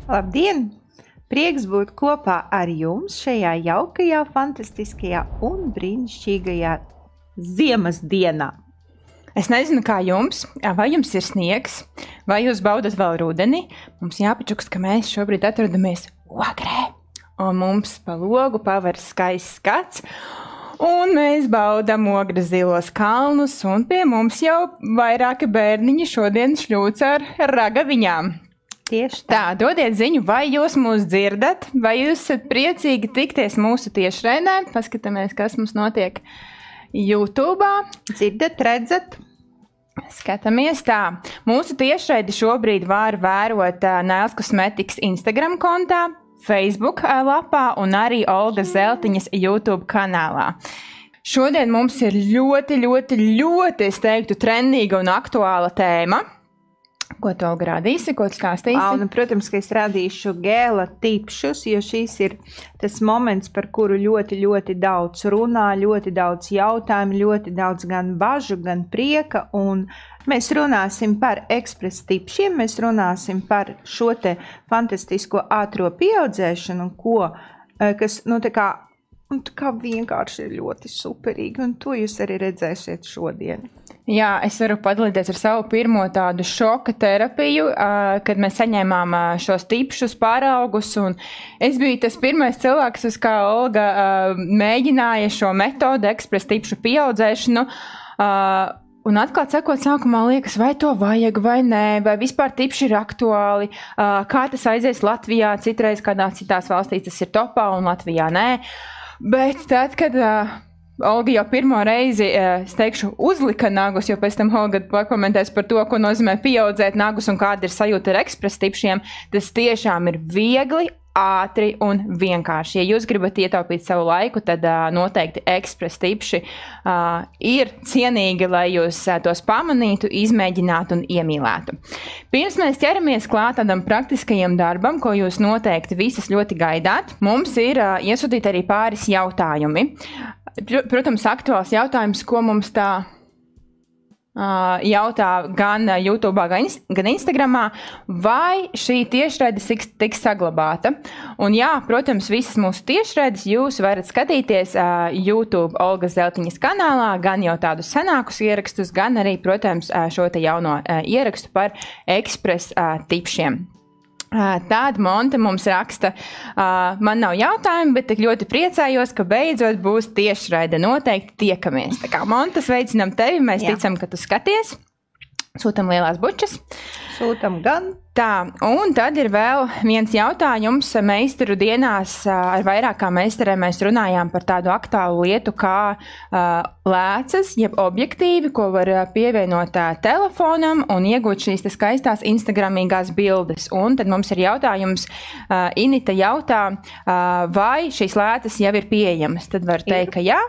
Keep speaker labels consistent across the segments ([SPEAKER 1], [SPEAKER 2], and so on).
[SPEAKER 1] Labdien! Prieks būt kopā ar jums šajā jaukajā, fantastiskajā un brīnišķīgajā ziemas dienā.
[SPEAKER 2] Es nezinu, kā jums, vai jums ir sniegs, vai jūs baudat vēl rudeni. Mums jāpačukst, ka mēs šobrīd atrodamies Ogrē, un mums pa logu paver skaists skats, un mēs baudam Ogres zilos kalnus, un pie mums jau vairāki bērniņi šodien šļūc ar ragaviņām.
[SPEAKER 1] Tieši
[SPEAKER 2] tā, dodiet ziņu, vai jūs mūs dzirdat, vai jūs esat priecīgi tikties mūsu tiešraidē. Paskatāmies, kas mums notiek YouTube'ā.
[SPEAKER 1] Dzirdat, redzat?
[SPEAKER 2] Skatāmies tā. Mūsu tiešraidi šobrīd var vērot Nails Cosmetics Instagram kontā, Facebook lapā un arī Olga Zeltiņas YouTube kanālā. Šodien mums ir ļoti, es teiktu, trendīga un aktuāla tēma. Ko tu, Olga, rādīsi, ko tu stāstīsi?
[SPEAKER 1] Protams, ka es rādīšu gēla tipšus, jo šīs ir tas moments, par kuru ļoti daudz runā, ļoti daudz jautājumu, ļoti daudz gan bažu, gan prieka, un mēs runāsim par ekspres tipšiem, mēs runāsim par šo te fantastisko ātro pieaudzēšanu, kas, tā kā vienkārši ir ļoti superīgi, un to jūs arī redzēsiet šodien.
[SPEAKER 2] Jā, es varu padalīties ar savu pirmo tādu šoka terapiju, kad mēs saņēmām šos tipšus pāraugus, un es biju tas pirmais cilvēks, uz kā Olga mēģināja šo metodu ekspres tipšu pieaudzēšanu, un atklāt sakot, sākumā liekas, vai to vajag vai nē, vai vispār tipši ir aktuāli, kā tas aizies Latvijā, citreiz kādās citās valstīs tas ir topā un Latvijā nē, bet tad, kad Olga jau pirmo reizi, es teikšu, uzlika nagus, jo pēc tam Olga pakomentēs par to, ko nozīmē pieaudzēt nagus un kāda ir sajūta ar ekspres tipšiem, tas tiešām ir viegli, ātri un vienkārši. Ja jūs gribat ietaupīt savu laiku, tad noteikti ekspres tipši ir cienīgi, lai jūs tos pamanītu, izmēģinātu un iemīlētu. Pirms mēs ķeramies klāt tādam praktiskajam darbam, ko jūs noteikti visas ļoti gaidāt, mums ir iesūtīti arī pāris jautājumi. Protams, aktuāls jautājums, ko mums tā jautā gan YouTube'ā, gan Instagramā, vai šī tiešraides tiks saglabāta. Un jā, protams, visas mūsu tiešraides jūs varat skatīties YouTube Olgas Zeltiņas kanālā, gan jau tādus senākus ierakstus, gan arī, protams, šo te jauno ierakstu par ekspres tipšiem. Tāda Monte mums raksta, man nav jautājumu, bet tik ļoti priecājos, ka beidzot būs tiešraide, noteikti tiekamies. Tā kā Monte, sveicinam tevi, mēs ticam, ka tu skaties. Sūtam lielās bučas.
[SPEAKER 1] Sūtam gan.
[SPEAKER 2] Tā, un tad ir vēl viens jautājums. Meistaru dienās ar vairākām meistarēm mēs runājām par tādu aktuālu lietu kā lēcas, jeb objektīvi, ko var pievienot telefonam un iegūt šīs skaistās instagramīgās bildes. Un tad mums ir jautājums, Inita jautā, vai šīs lēcas jau ir pieejamas. Tad var teikt, ka jā.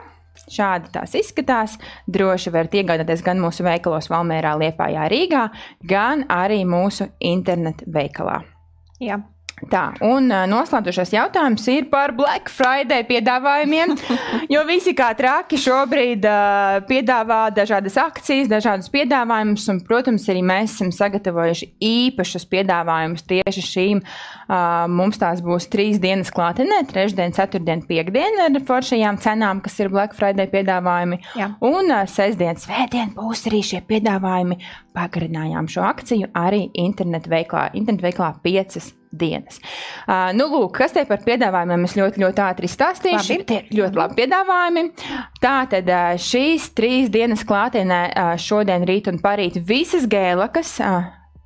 [SPEAKER 2] Šādi tās izskatās, droši varat iegādāties gan mūsu veikalos Valmērā, Liepājā, Rīgā, gan arī mūsu internet veikalā.
[SPEAKER 1] Jā.
[SPEAKER 2] Tā, un noslēdzošais jautājums ir par Black Friday piedāvājumiem, jo visi kā traki šobrīd piedāvā dažādas akcijas, dažādus piedāvājumus, un, protams, arī mēs esam sagatavojuši īpašus piedāvājumus tieši šīm. Mums tās būs 3 dienas klātienē, 3. ceturtdien, 5. ar foršajām cenām, kas ir Black Friday piedāvājumi, jā. Un 6. svētdien būs arī šie piedāvājumi. Pagarinājām šo akciju arī internet veiklā 5 dienas. Lūk, kas te par piedāvājumiem es ļoti ātri stāstīšu. Tie ir ļoti labi piedāvājumi. Tātad šīs 3 dienas klātienē šodien, rīt un parīt visas gēlakas,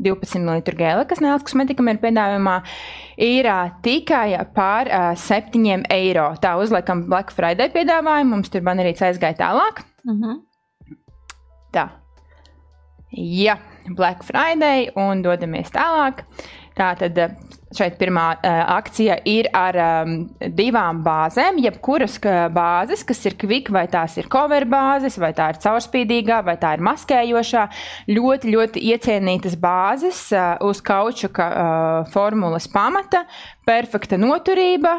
[SPEAKER 2] 12 ml gēlakas Nails Cosmeticam ir piedāvājumā, ir tikai par 7 eiro. Tā uzliekam Black Friday piedāvājumu, mums tur banerīts aizgāja tālāk. Tā. Jā, Black Friday un dodamies tālāk. Tātad šeit pirmā akcija ir ar 2 bāzēm, jebkuras bāzes, kas ir quick, vai tās ir cover bāzes, vai tā ir caurspīdīgā, vai tā ir maskējošā. Ļoti iecienītas bāzes uz kaučuka formulas pamata, perfekta noturība,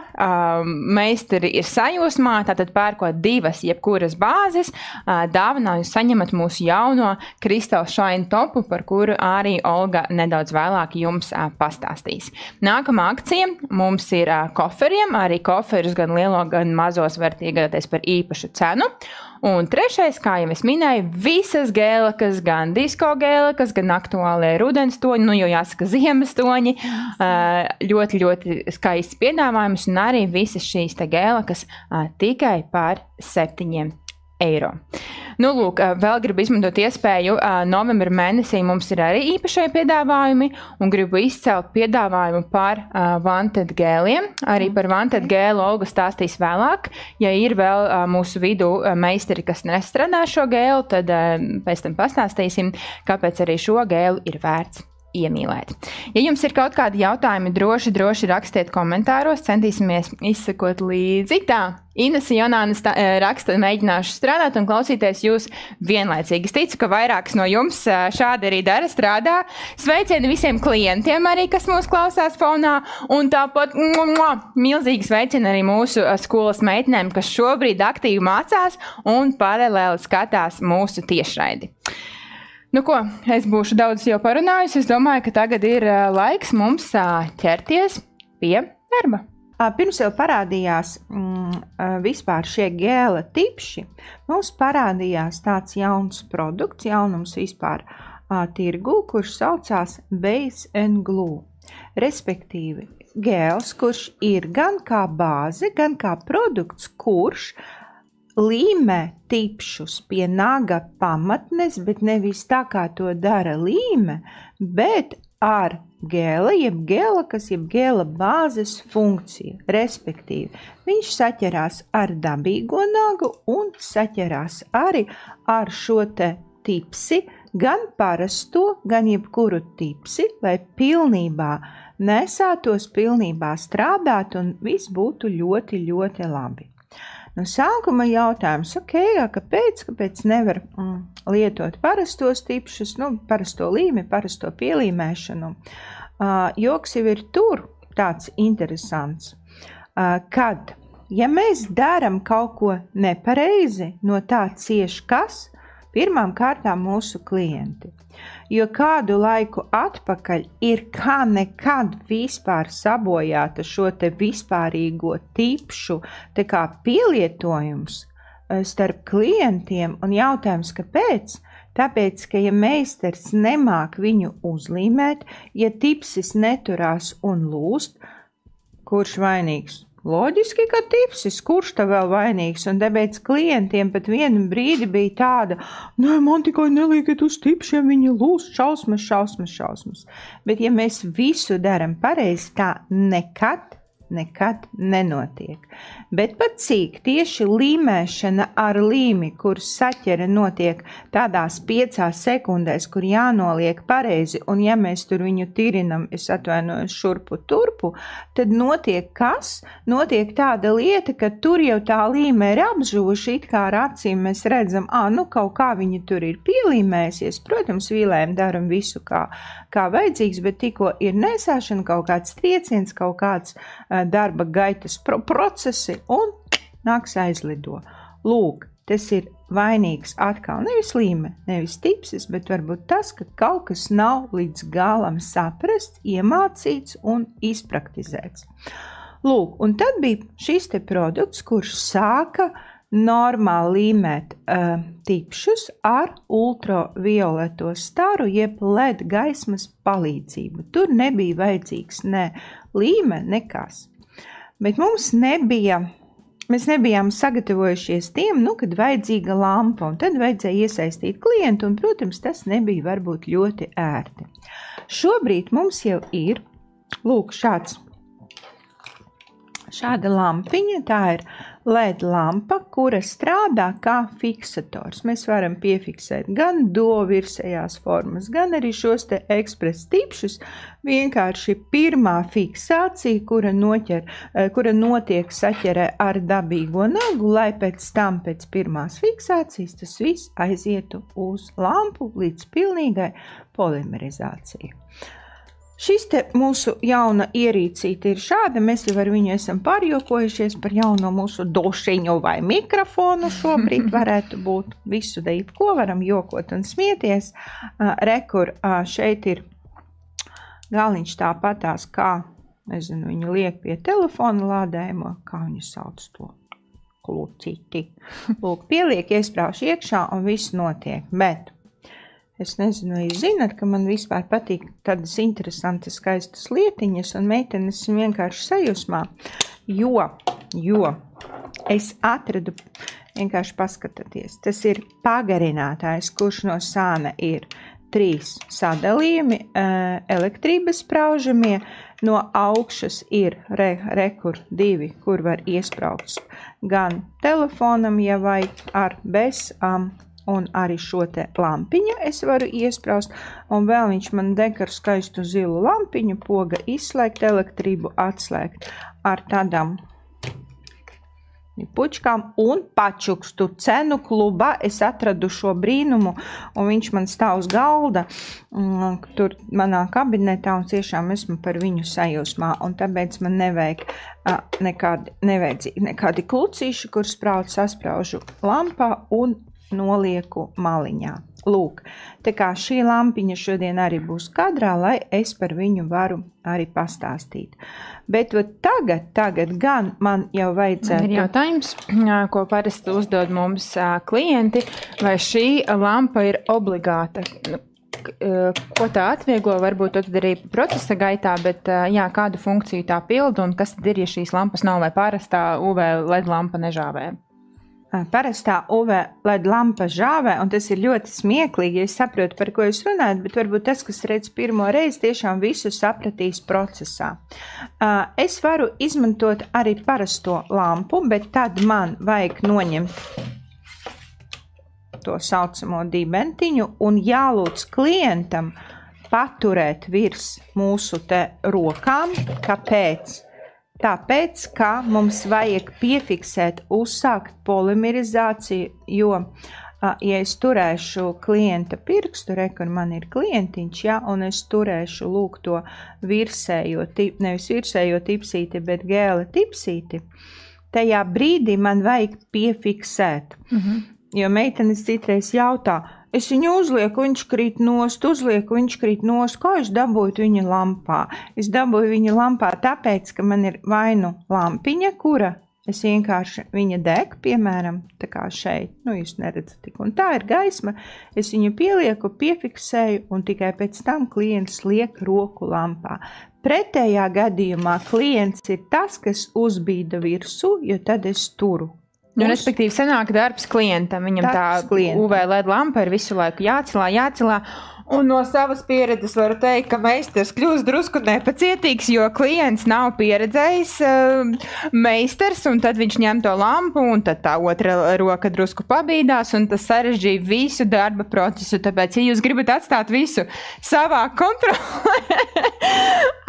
[SPEAKER 2] meistari ir sajūsmā, tātad pērkot 2 jebkuras bāzes, dāvanā jūs saņemat mūsu jauno Crystal Shine topu, par kuru arī Olga nedaudz vēlāk jums pastāstīs. Nākamā akcija mums ir koferiem. Arī koferus gan lielo, gan mazos var iegādāties par īpašu cenu. Un trešais, kā jau es minēju, visas gēlakas, gan disko gēlakas, gan aktuālie rudenstoņi, jau jāsaka ziemestoņi, ļoti, ļoti skaists piedāvājums, un arī visas šīs te gēlakas tikai par 7 eiro. Lūk, vēl gribu izmantot iespēju, novembra mēnesī mums ir arī īpašie piedāvājumi, un gribu izcelt piedāvājumu par Wanted gēliem. Arī par Wanted gēlu Olga stāstīs vēlāk. Ja ir vēl mūsu vidū meistari, kas nestrādā šo gēlu, tad pēc tam pastāstīsim, kāpēc arī šo gēlu ir vērts iemīlēt. Ja jums ir kaut kādi jautājumi, droši rakstiet komentāros, centīsimies izsekot līdzi. Tā, Ines Jonānas raksta, mēģināšu strādāt un klausīties jūs vienlaicīgi. Es ticu, ka vairākas no jums šādi arī dara, strādā. Sveicieni visiem klientiem arī, kas mūs klausās fonā, un tāpat milzīgi sveicieni arī mūsu skolas meitenēm, kas šobrīd aktīvi mācās un paralēli skatās mūsu tiešraidi. Ko, es būšu daudz jau parunājusi. Es domāju, ka tagad ir laiks mums ķerties pie darba.
[SPEAKER 1] Pirms jau parādījās vispār šie gēla tipši, mums parādījās tāds jauns produkts, jaunums vispār tirgu, kurš saucās Base and Glue. Respektīvi, gēls, kurš ir gan kā bāze, gan kā produkts, kurš līmē tipšus pie naga pamatnes, bet nevis tā, kā to dara līme, bet ar gēla, jeb gēlakas, jeb gēla bāzes funkciju. Respektīvi, viņš saķerās ar dabīgo nagu un saķerās arī ar šo te tipsi, gan parasto, gan jebkuru tipsi, lai pilnībā nesātos, pilnībā strādāt un viss būtu ļoti, ļoti labi. No sākuma jautājums, kāpēc nevar lietot parastos tipšus, parasto līmi, parasto pielīmēšanu? Joks jau ir tur tāds interesants, kad, ja mēs daram kaut ko nepareizi, no tā cieš kas? Pirmām kārtām mūsu klienti. Jo kādu laiku atpakaļ ir kā nekad vispār sabojāta šo te vispārīgo tipšu te kā pielietojums starp klientiem, un jautājums, kāpēc? Tāpēc, ka ja meistars nemāk viņu uzlīmēt, ja tipsis neturās un lūst, kurš vainīgs? Loģiski, ka tipsis, kurš tā vēl vainīgs, un tāpēc klientiem pat vienu brīdi bija tāda, man tikai neliekat uz tipšiem, viņi lūst šausmas. Bet ja mēs visu daram pareizi, tā nekad nenotiek. Bet pat cik tieši līmēšana ar līmi, kur saķere notiek tādās 5 sekundēs, kur jānoliek pareizi, un ja mēs tur viņu tirinam, es atvainojos šurpu turpu, tad notiek kas? Notiek tāda lieta, ka tur jau tā līme ir apžuvuši, it kā ar acīm mēs redzam, kaut kā viņa tur ir pielīmējusies. Protams, vīlēm daram visu kā vajadzīgs, bet tikko ir nesāšana, kaut kāds trieciens, kaut kāds darba gaitas procesi un nāks aizlido. Lūk, tas ir vainīgs atkal nevis līme, nevis tipsis, bet varbūt tas, ka kaut kas nav līdz galam saprasts, iemācīts un izpraktizēts. Lūk, un tad bija šis te produkts, kurš sāka normāli līmēt tipšus ar ultravioleto staru, jeb LED gaismas palīdzību. Tur nebija vajadzīgs ne līme, nekas. Bet mēs nebijām sagatavojušies tiem, kad vajadzīga lampa, un tad vajadzēja iesaistīt klientu, un, protams, tas nebija varbūt ļoti ērti. Šobrīd mums jau ir, lūk, šāda lampiņa, tā ir LED lampa, kura strādā kā fiksators. Mēs varam piefiksēt gan virsējās formas, gan arī šos te ekspres tipšus. Vienkārši pirmā fiksācija, kura notiek saķerē ar dabīgo nagu, lai pēc tam, pēc pirmās fiksācijas, tas viss aizietu uz lampu līdz pilnīgai polimerizācijai. Šis te mūsu jauna ierīcīte ir šāda, mēs jau ar viņu esam pārjokojušies par jauno mūsu došiņu vai mikrofonu, šobrīd varētu būt visu deipu, ko varam jokot un smieties. Rekur, šeit ir galiņš tāpatās kā nezinu, viņa liek pie telefona lādējumu, kā viņa sauc to klucīti. Lūk, pieliek, iesprauž iekšā un viss notiek, bet es nezinu, jūs zināt, ka man vispār patīk tādas interesantas, skaistas lietiņas un meitenes vienkārši sajūsmā, jo es atradu, vienkārši paskatāties, tas ir pagarinātājs, kurš no sāna ir 3 sadalījumi, elektrības spraužamie, no augšas ir rekur 2, kur var iespraukt gan telefonam, ja vajag ar bez, un arī šo te lampiņu es varu iespraust, un vēl viņš man deg ar skaistu zilu lampiņu, poga izslēgt, elektrību atslēgt ar tādām pučkām un pačukstu cenu klubā. Es atradu šo brīnumu, un viņš man stāv uz galda tur manā kabinetā, un tiešām esmu par viņu sajūsmā, un tāpēc man nevajag nekādi klucīši, kur saspraužu lampā un nolieku maliņā. Lūk, tā kā šī lampiņa šodien arī būs kadrā, lai es par viņu varu arī pastāstīt. Bet tagad gan man jau vajadzētu...
[SPEAKER 2] Ir jautājums, ko parasti uzdod mums klienti, vai šī lampa ir obligāta? Ko tā atvieglo, varbūt to tad arī procesa gaitā, bet jā, kādu funkciju tā pilda un kas tad ir, ja šīs lampas nav vai parastā UV LED lampa nežāvē?
[SPEAKER 1] Parastā UV LED lampa žāvē, un tas ir ļoti smieklīgi, ja es saprotu, par ko jūs runājat, bet varbūt tas, kas redz pirmo reizi, tiešām visu sapratīs procesā. Es varu izmantot arī parasto lampu, bet tad man vajag noņemt to saucamo dibentiņu un jālūdz klientam paturēt virs mūsu te rokām. Kāpēc? Tāpēc, ka mums vajag piefiksēt, uzsākt polimerizāciju, jo, ja es turēšu klienta pirkstu, kur man ir klientiņš, ja, un es turēšu lūk to nevis virsējo tipsīti, bet gēla tipsīti, tajā brīdī man vajag piefiksēt. Jo meitenes citreiz jautā, es viņu uzlieku, viņš krīt nost, kā es dabūju viņa lampā? Es dabūju viņa lampā tāpēc, ka man ir vainu lampiņa, kura es vienkārši viņa deg, piemēram, tā kā šeit, jūs neredzat tik, un tā ir gaisma, es viņu pielieku, piefiksēju, un tikai pēc tam klients liek roku lampā. Pretējā gadījumā klients ir tas, kas uzbīda virsū, jo tad es turu.
[SPEAKER 2] Respektīvi, sanāk darbs klientam, viņam tā UV LED lampa ir visu laiku jācelā. Un no savas pieredzes varu teikt, ka meistars kļūst drusku nepacietīgs, jo klients nav pieredzējis meistars, un tad viņš ņem to lampu, un tad tā otra roka drusku pabīdās, un tas sarežģīja visu darba procesu. Tāpēc, ja jūs gribat atstāt visu savā kontrolē,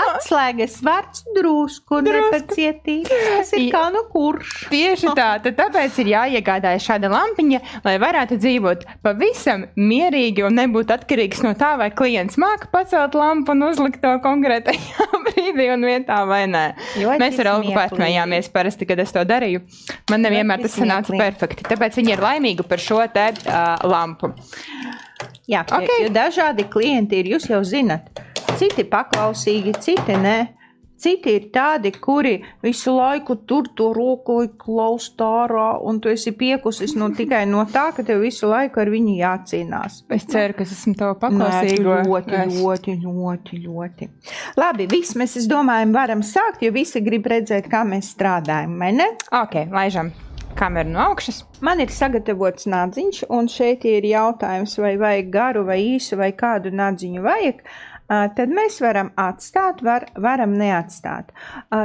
[SPEAKER 1] atslēgas vārds drusku nepacietīgi. Tas ir kā nu kurš.
[SPEAKER 2] Tieši tā, tad tāpēc ir jāiegādājas šāda lampiņa, lai varētu dzīvot pavisam mierīgi un nebūt atkarīgs no tā, vai klients māka pacelt lampu un uzlikt to konkrētajā brīdī un vietā vai nē. Mēs ar Olgu pārsmējāmies parasti, kad es to darīju. Man nevienmēr tas sanāca perfekti, tāpēc viņi ir laimīgi par šo te lampu.
[SPEAKER 1] Jā, jo dažādi klienti ir, jūs jau zinat, citi paklausīgi, citi ne. Citi ir tādi, kuri visu laiku tur to roku klaust ārā, un tu esi piekusis tikai no tā, ka tev visu laiku ar viņu jācīnās.
[SPEAKER 2] Es ceru, ka esmu tev paklausīgo.
[SPEAKER 1] Ļoti. Labi, viss mēs, es domāju, varam sākt, jo visi grib redzēt, kā mēs strādājam, vai ne?
[SPEAKER 2] Ok, laižam kameru no augšas.
[SPEAKER 1] Man ir sagatavots nadziņš, un šeit ir jautājums, vai vajag garu vai īsu, vai kādu nadziņu vajag. Tad mēs varam atstāt, varam neatstāt.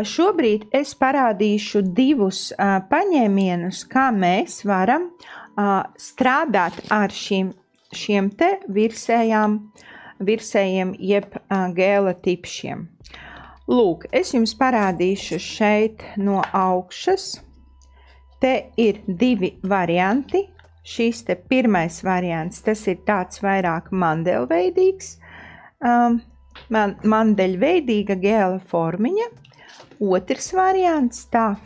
[SPEAKER 1] Šobrīd es parādīšu 2 paņēmienus, kā mēs varam strādāt ar šiem te virsējiem jeb gēla tipšiem. Lūk, es jums parādīšu šeit no augšas. Te ir 2 varianti. Šīs te pirmais variants, tas ir tāds vairāk mandelveidīgs. Mandeļveidīga gēla formiņa. Otrs variants, tā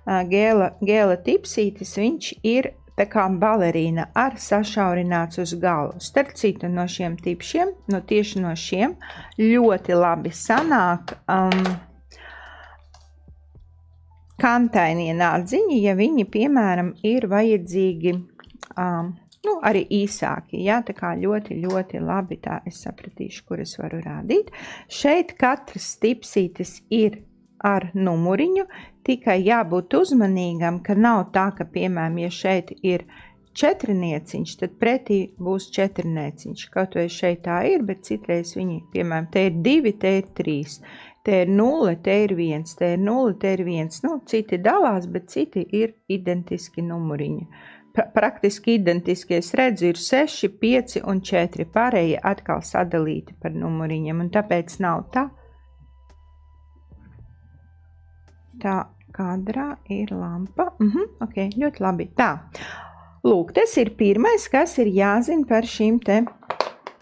[SPEAKER 1] gēla tipsītis, viņš ir tā kā balerīna ar sašaurināts uz galu. Starp citu, no šiem tipšiem, tieši no šiem ļoti labi sanāk kantainie nadziņi, ja viņi, piemēram, ir vajadzīgi arī īsāki, jā, tā kā ļoti, ļoti labi, tā es sapratīšu, kur es varu rādīt. Šeit katrs stipsītis ir ar numuriņu, tikai jābūt uzmanīgam, ka nav tā, ka, piemēram, ja šeit ir 4 nieciņš, tad pretī būs 4 nieciņš. Kaut vai šeit tā ir, bet citreiz viņi, piemēram, te ir 2, te ir 3. Te ir 0, te ir 1, te ir 0, te ir 1. Nu, citi dalās, bet citi ir identiski numuriņi. Praktiski identiski, es redzu, ir 6, 5 un 4. Pārējie atkal sadalīti par numuriņiem, un tāpēc nav tā. Tā kadrā ir lampa. Ok, ļoti labi. Tā. Lūk, tas ir pirmais, kas ir jāzina par šīm te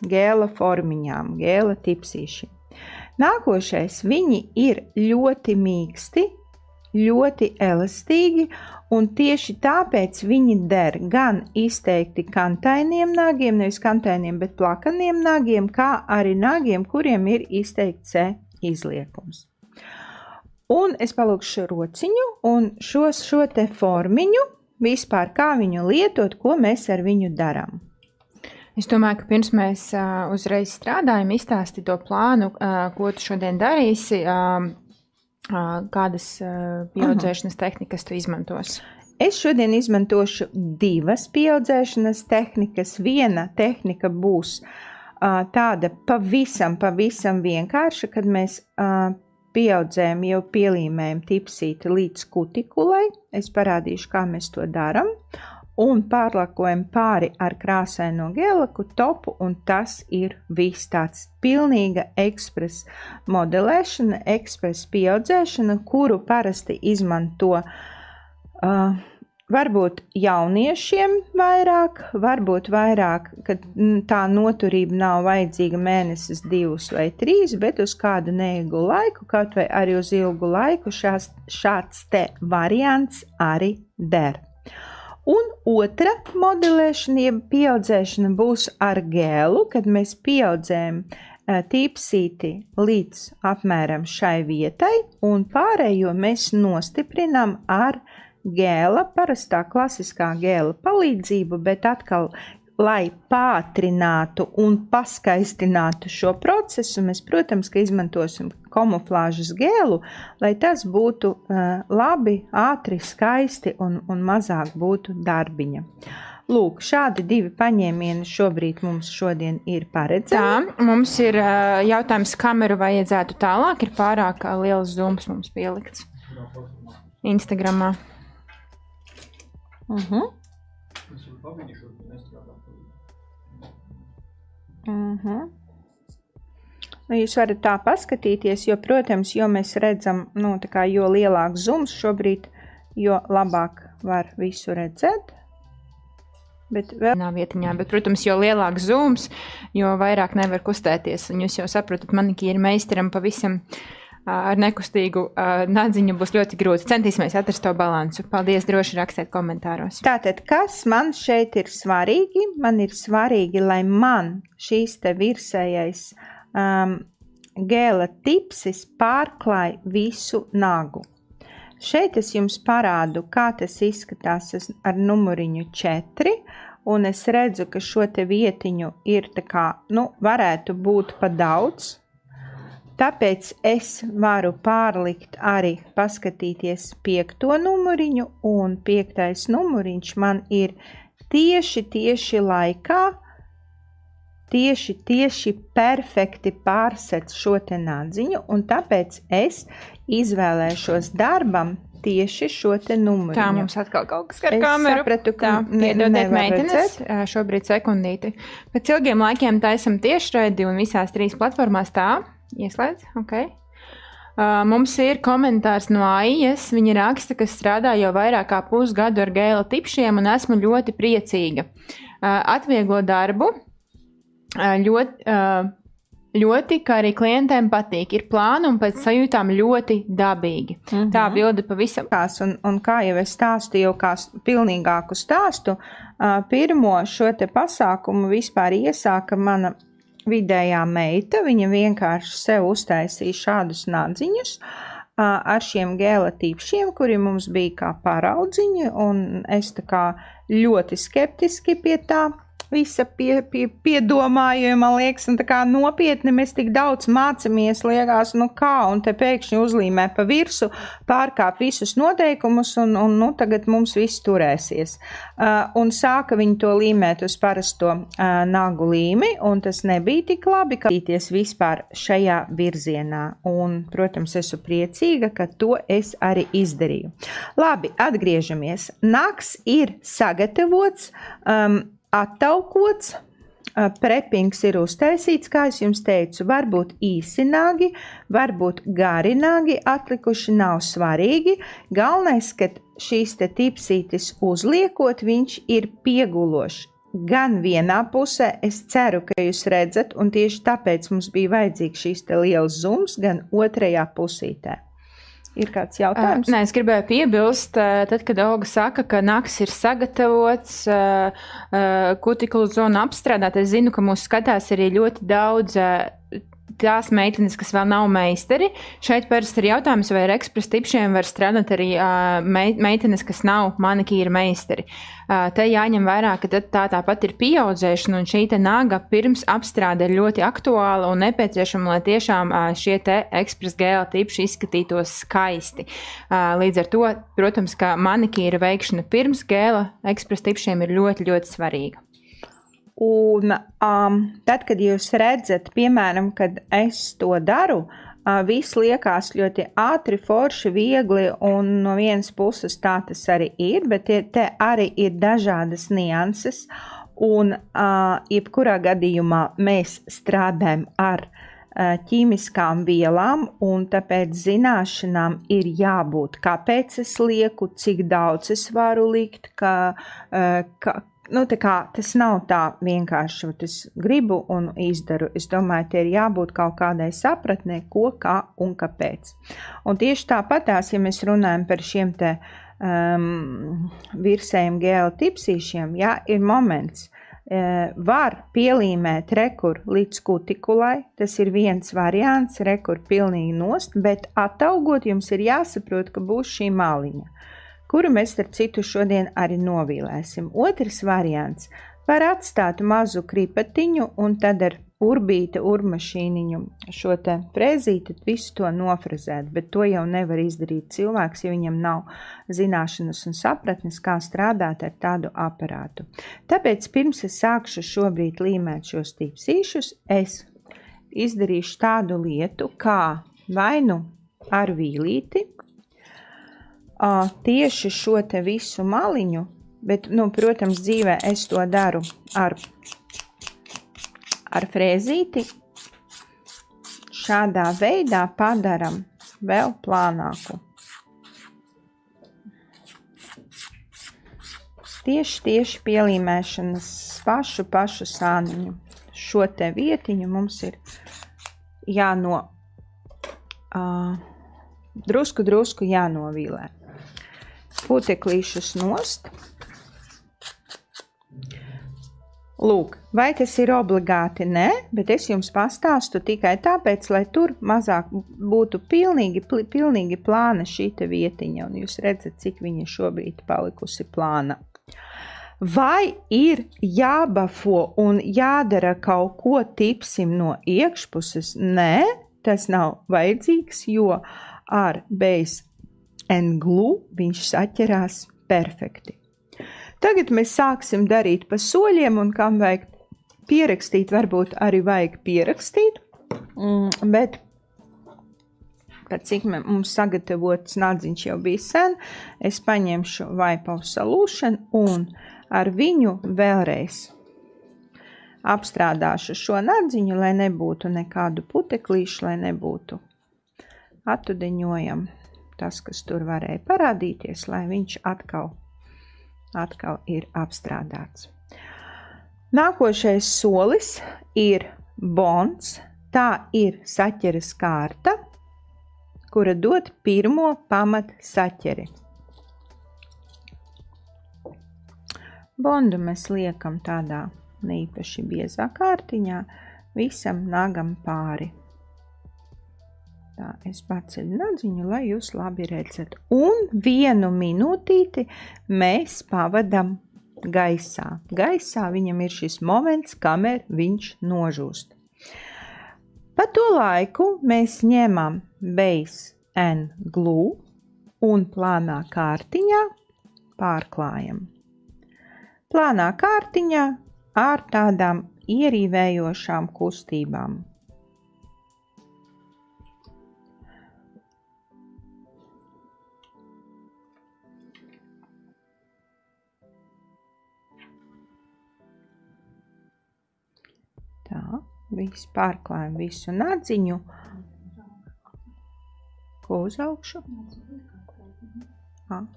[SPEAKER 1] gēla formiņām, gēla tipsīšiem. Nākošais, viņi ir ļoti mīksti, ļoti elastīgi, un tieši tāpēc viņi der gan izteikti kantainiem nagiem, nevis kantainiem, bet plakaniem nagiem, kā arī nagiem, kuriem ir izteikti C izliekums. Un es palūkšu rociņu un šo te formiņu, vispār kā viņu lietot, ko mēs ar viņu darām.
[SPEAKER 2] Es domāju, ka pirms mēs uzreiz strādājam, izstāsti to plānu, ko tu šodien darīsi, kādas pieaudzēšanas tehnikas tu izmantos.
[SPEAKER 1] Es šodien izmantošu 2 pieaudzēšanas tehnikas. Viena tehnika būs tāda pavisam vienkārša, kad mēs pieaudzējam jau pielīmējam tipsīti līdz kutikulai. Es parādīšu, kā mēs to daram. Un pārlakojam pāri ar krāsaino gēlaku topu, un tas ir viss tāds pilnīga ekspres modelēšana, ekspres pieaudzēšana, kuru parasti izmanto varbūt jauniešiem varbūt vairāk, kad tā noturība nav vajadzīga mēnesis, 2 vai 3, bet uz kādu neilgu laiku, kaut vai arī uz ilgu laiku šāds te variants arī der. Un otra modelēšana, jeb pieaudzēšana būs ar gēlu, kad mēs pieaudzējam tipsīti līdz apmēram šai vietai, un pārējo mēs nostiprinām ar gēla, parastā klasiskā gēla palīdzību, bet atkal, lai pātrinātu un paskaistinātu šo procesu, mēs, protams, ka izmantosim kamuflāžas gēlu, lai tas būtu labi, ātri, skaisti un mazāk būtu darbiņa. Lūk, šādi 2 paņēmieni šobrīd mums šodien ir paredzēti.
[SPEAKER 2] Tā, mums ir jautājums, kameru vajadzētu tālāk, ir pārāk liels zooms mums pielikts Instagramā.
[SPEAKER 1] Jūs varat tā paskatīties, jo, protams, jo mēs redzam, tā kā jo lielāks zooms šobrīd, jo labāk var visu redzēt. Bet vēl
[SPEAKER 2] nav vietiņā, bet, protams, jo lielāks zooms, jo vairāk nevar kustēties. Un jūs jau saprotat, manikīra meistaram pavisam ar nekustīgu nadziņu būs ļoti grūti. Centīsimies atrast to balansu. Paldies, droši rakstiet komentāros.
[SPEAKER 1] Tātad, kas man šeit ir svarīgi? Man ir svarīgi, lai man šīs te virsējais gēla tipsis pārklāj visu nagu. Šeit es jums parādu, kā tas izskatās ar numuriņu 4, un es redzu, ka šo te vietiņu ir tā kā, varētu būt pa daudz. Tāpēc es varu pārlikt arī paskatīties 5. numuriņu, un 5. numuriņš man ir tieši laikā, tieši perfekti pārsec šo te nadziņu, un tāpēc es izvēlēšos darbam tieši šo te numuriņu.
[SPEAKER 2] Tā, mums atkal kaut kas ar kameru.
[SPEAKER 1] Es sapratu, ka
[SPEAKER 2] piedodiet meitenes, šobrīd sekundīti. Pēc ilgiem laikiem taisam tiešraidi un visās 3 platformās tā. Ieslēdz, ok. Mums ir komentārs no Aijas. Viņa raksta, ka strādā jau vairāk kā pusgadu ar gēla tipšiem un esmu ļoti priecīga. Atvieglo darbu. Ļoti, kā arī klientiem patīk. Ir plāni un pēc sajūtām ļoti dabīgi. Tā bilde pavisam.
[SPEAKER 1] Un kā jau es stāstu, jau kā pilnīgāku stāstu, pirmo šo te pasākumu vispār iesāka mana vidējā meita. Viņa vienkārši sev uztaisīja šādus nadziņus. ar šiem gēla tīpšiem, kuri mums bija kā paraudziņi, un es tā kā ļoti skeptiski pie tā visa piedomāju, man liekas, un tā kā nopietni mēs tik daudz mācamies, liekas, nu kā, un te pēkšņi uzlīmē pa virsu, pārkāp visus noteikumus, un tagad mums viss turēsies. Un sāka viņi to līmēt uz parasto nagu līmi, un tas nebija tik labi, kā tīties vispār šajā virzienā. Un, protams, esmu priecīga, ka to es arī izdarīju. Labi, atgriežamies. Nags ir sagatavots, attaukots, prepings ir uztaisīts, kā es jums teicu, varbūt īsi nagi, varbūt gari nagi, atlikuši nav svarīgi. Galvenais, ka šīs te tipsītis uzliekot, viņš ir piegulošs. Gan vienā pusē, es ceru, ka jūs redzat, un tieši tāpēc mums bija vajadzīgs šīs te liels zums, gan otrajā pusītē. Ir kāds jautājums?
[SPEAKER 2] Nē, es gribēju piebilst, tad, kad Olga saka, ka nags ir sagatavots, kutikulu zonu apstrādāt, es zinu, ka mūs skatās arī ļoti daudz tās meitenes, kas vēl nav meistari. Šeit parasti ir jautājums, vai ar ekspres tipšiem var strādāt arī meitenes, kas nav manikīra meistari. Te jāņem vērā, ka tā tāpat ir pieaudzēšana, un šī te naga pirms apstrāde ir ļoti aktuāla un nepieciešama, lai tiešām šie te ekspres gēla tipši izskatītos skaisti. Līdz ar to, protams, ka manikīra veikšana pirms gēla ekspres tipšiem ir ļoti, ļoti svarīga.
[SPEAKER 1] Un tad, kad jūs redzat, piemēram, kad es to daru, viss liekas ļoti ātri, forši, viegli, un no vienas puses tā tas arī ir, bet te arī ir dažādas nianses, un jebkurā gadījumā mēs strādājam ar ķīmiskām vielām, un tāpēc zināšanām ir jābūt, kāpēc es lieku, cik daudz es varu likt, tā kā tas nav tā vienkārši, es gribu un izdaru. Es domāju, te ir jābūt kaut kādai sapratnē, ko, kā un kāpēc. Un tieši tāpatās, ja mēs runājam par šiem te virsējiem gēla tipsīšiem, jā, ir moments. Var pielīmēt rekur līdz kutikulai, tas ir viens variants, rekur pilnīgi nost, bet attaugot jums ir jāsaprot, ka būs šī maliņa, kuru mēs starp citu šodien arī novīlēsim. Otrs variants var atstāt mazu kripatiņu un tad ar urmašīniņu šo te frēzīti visu to nofrezēt, bet to jau nevar izdarīt cilvēks, ja viņam nav zināšanas un sapratnes, kā strādāt ar tādu aparātu. Tāpēc pirms es sākšu šobrīd līmēt šos tipsīšus, es izdarīšu tādu lietu, kā vai nu ar vīlīti, tieši šo te visu maliņu, bet, protams, dzīvē es to daru ar frēzīti. Šādā veidā padaram vēl plānāku. Tieši pielīmēšanas pašu sāniņu. Šo te vietiņu mums ir drusku jānovīlē. Puteklīšus nost. Lūk, vai tas ir obligāti? Nē, bet es jums pastāstu tikai tāpēc, lai tur mazāk būtu pilnīgi plāna šīta vietiņa, un jūs redzat, cik viņa šobrīd palikusi plāna. Vai ir jābafo un jādara kaut ko tipsim no iekšpuses? Nē, tas nav vajadzīgs, jo ar base and glue viņš saķerās perfekti. Tagad mēs sāksim darīt pa soļiem, un kam vajag pierakstīt, varbūt arī vajag pierakstīt, bet pat cik mums sagatavots nadziņš jau bija sen, es paņemšu Wipe-Off Solution un ar viņu vēlreiz apstrādāšu šo nadziņu, lai nebūtu nekādu puteklīšu, lai nebūtu attudeņojam tas, kas tur varēja parādīties, lai viņš atkal ir apstrādāts. Nākošais solis ir bonds. Tā ir saķeres kārta, kura dod pirmo pamat saķeri. Bondu mēs liekam tādā neīpaši biezā kārtiņā, visam nagam pāri. Tā, es paceļu nadziņu, lai jūs labi redzat. Un 1 minūtīti mēs pavadam gaisā. Gaisā viņam ir šis moments, kamēr viņš nožūst. Pa to laiku mēs ņemam base and glue un plānā kārtiņā pārklājam. Plānā kārtiņā ar tādām ierīvējošām kustībām. Tā, visu pārklājam visu nadziņu. Ko uz augšu?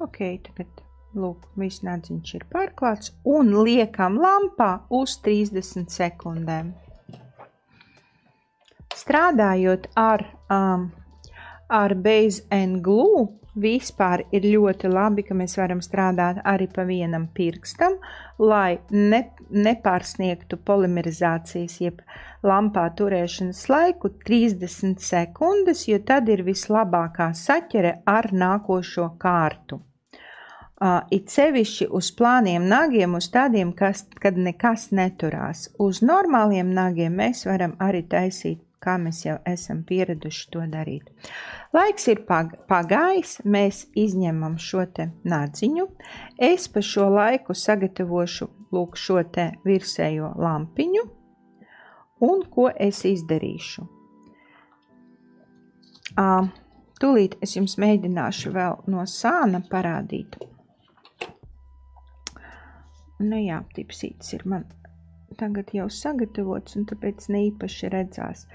[SPEAKER 1] Ok, tagad, lūk, viss nadziņš ir pārklāts un liekam lampā uz 30 sekundēm. Strādājot ar base and glue, vispār ir ļoti labi, ka mēs varam strādāt arī pa vienam pirkstam, lai nepārsniegtu polimerizācijas, jeb lampā turēšanas laiku 30 sekundes, jo tad ir vislabākā saķere ar nākošo kārtu. It sevišķi uz plāniem nagiem, uz tādiem, kad nekas neturās. Uz normāliem nagiem mēs varam arī taisīt, kā mēs jau esam pieraduši to darīt. Laiks ir pagājis, mēs izņemam šo te nadziņu. Es pa šo laiku sagatavošu lūk šo te virsējo lampiņu. Un ko es izdarīšu? Tūlīt es jums mēģināšu vēl no sāna parādīt. Nu jā, tipsītis ir man tagad jau sagatavots, un tāpēc neīpaši redzās.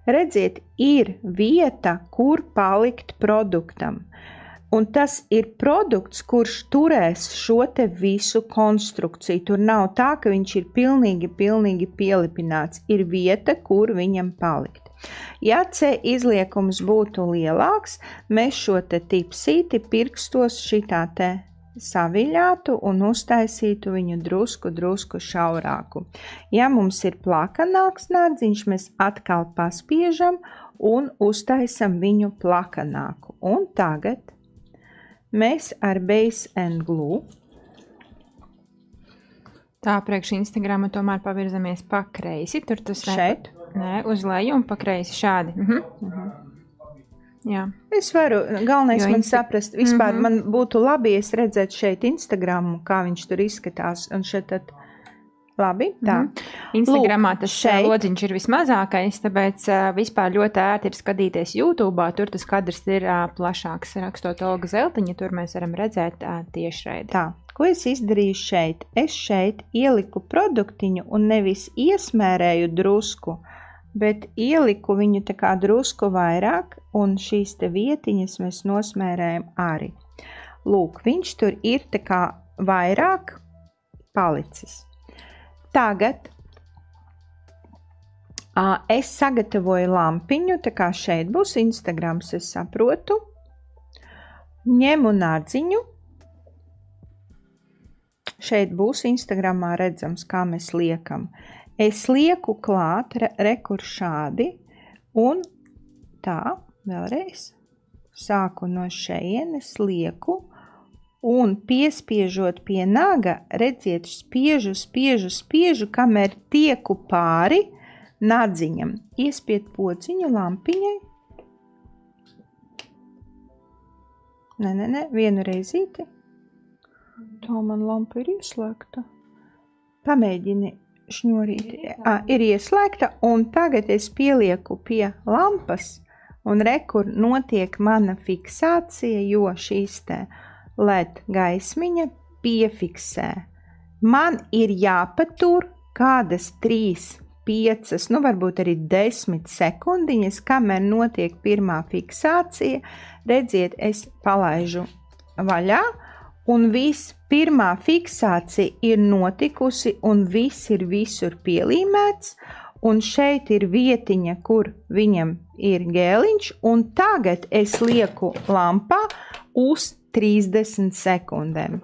[SPEAKER 1] Redziet, ir vieta, kur palikt produktam. Un tas ir produkts, kurš turēs šo te visu konstrukciju. Tur nav tā, ka viņš ir pilnīgi pielipināts. Ir vieta, kur viņam palikt. Ja C izliekums būtu lielāks, mēs šo te tipsīti pirkstos šitā te saviļātu un uztaisītu viņu drusku šaurāku. Ja mums ir plakanāks nadziņš, mēs atkal paspiežam un uztaisam viņu plakanāku. Un tagad mēs ar base and glue.
[SPEAKER 2] Tā, priekš Instagrama tomēr pavirzamies pa kreisi. Tur tas
[SPEAKER 1] šeit?
[SPEAKER 2] Nē, uz leju un pa kreisi šādi. Jā.
[SPEAKER 1] Es varu, galvenais man saprast, vispār man būtu labi, es redzētu šeit Instagramu, kā viņš tur izskatās, un šeit tad labi, tā.
[SPEAKER 2] Instagramā tas lodziņš ir vismazākais, tāpēc vispār ļoti ērti ir skatīties YouTube'ā, tur tas kadrs ir plašāks, rakstot Olga Zeltiņa, tur mēs varam redzēt tiešraidi.
[SPEAKER 1] Tā, ko es izdarīju šeit? Es šeit ieliku produktiņu un nevis iesmērēju drusku, bet ieliku viņu tā kā drusku vairāk, un šīs te vietiņas mēs nosmērējam arī. Lūk, viņš tur ir tā kā vairāk palicis. Tagad es sagatavoju lampiņu, tā kā šeit būs Instagrams, es saprotu. Ņemu nadziņu. Šeit būs Instagramā redzams, kā mēs liekam. Es lieku klāt, rekur šādi, un tā, vēlreiz, sāku no šejienes, lieku, un piespiežot pie naga, redziet, spiežu, kamēr tieku pāri nadziņam. Iespied pociņu lampiņai. Nē, vienu reizīti. Tā man lampa ir ieslēgta. Pamēģini šņurīti. Ir ieslēgta, un tagad es pielieku pie lampas, un rekur notiek mana fiksācija, jo šīs te LED gaismiņa piefiksē. Man ir jāpatur kādas 3, 5, varbūt arī 10 sekundiņas, kamēr notiek pirmā fiksācija. Redziet, es palaižu vaļā, un pirmā fiksācija ir notikusi, un viss ir visur pielīmēts, un šeit ir vietiņa, kur viņam ir gēliņš, un tagad es lieku lampā uz 30 sekundēm.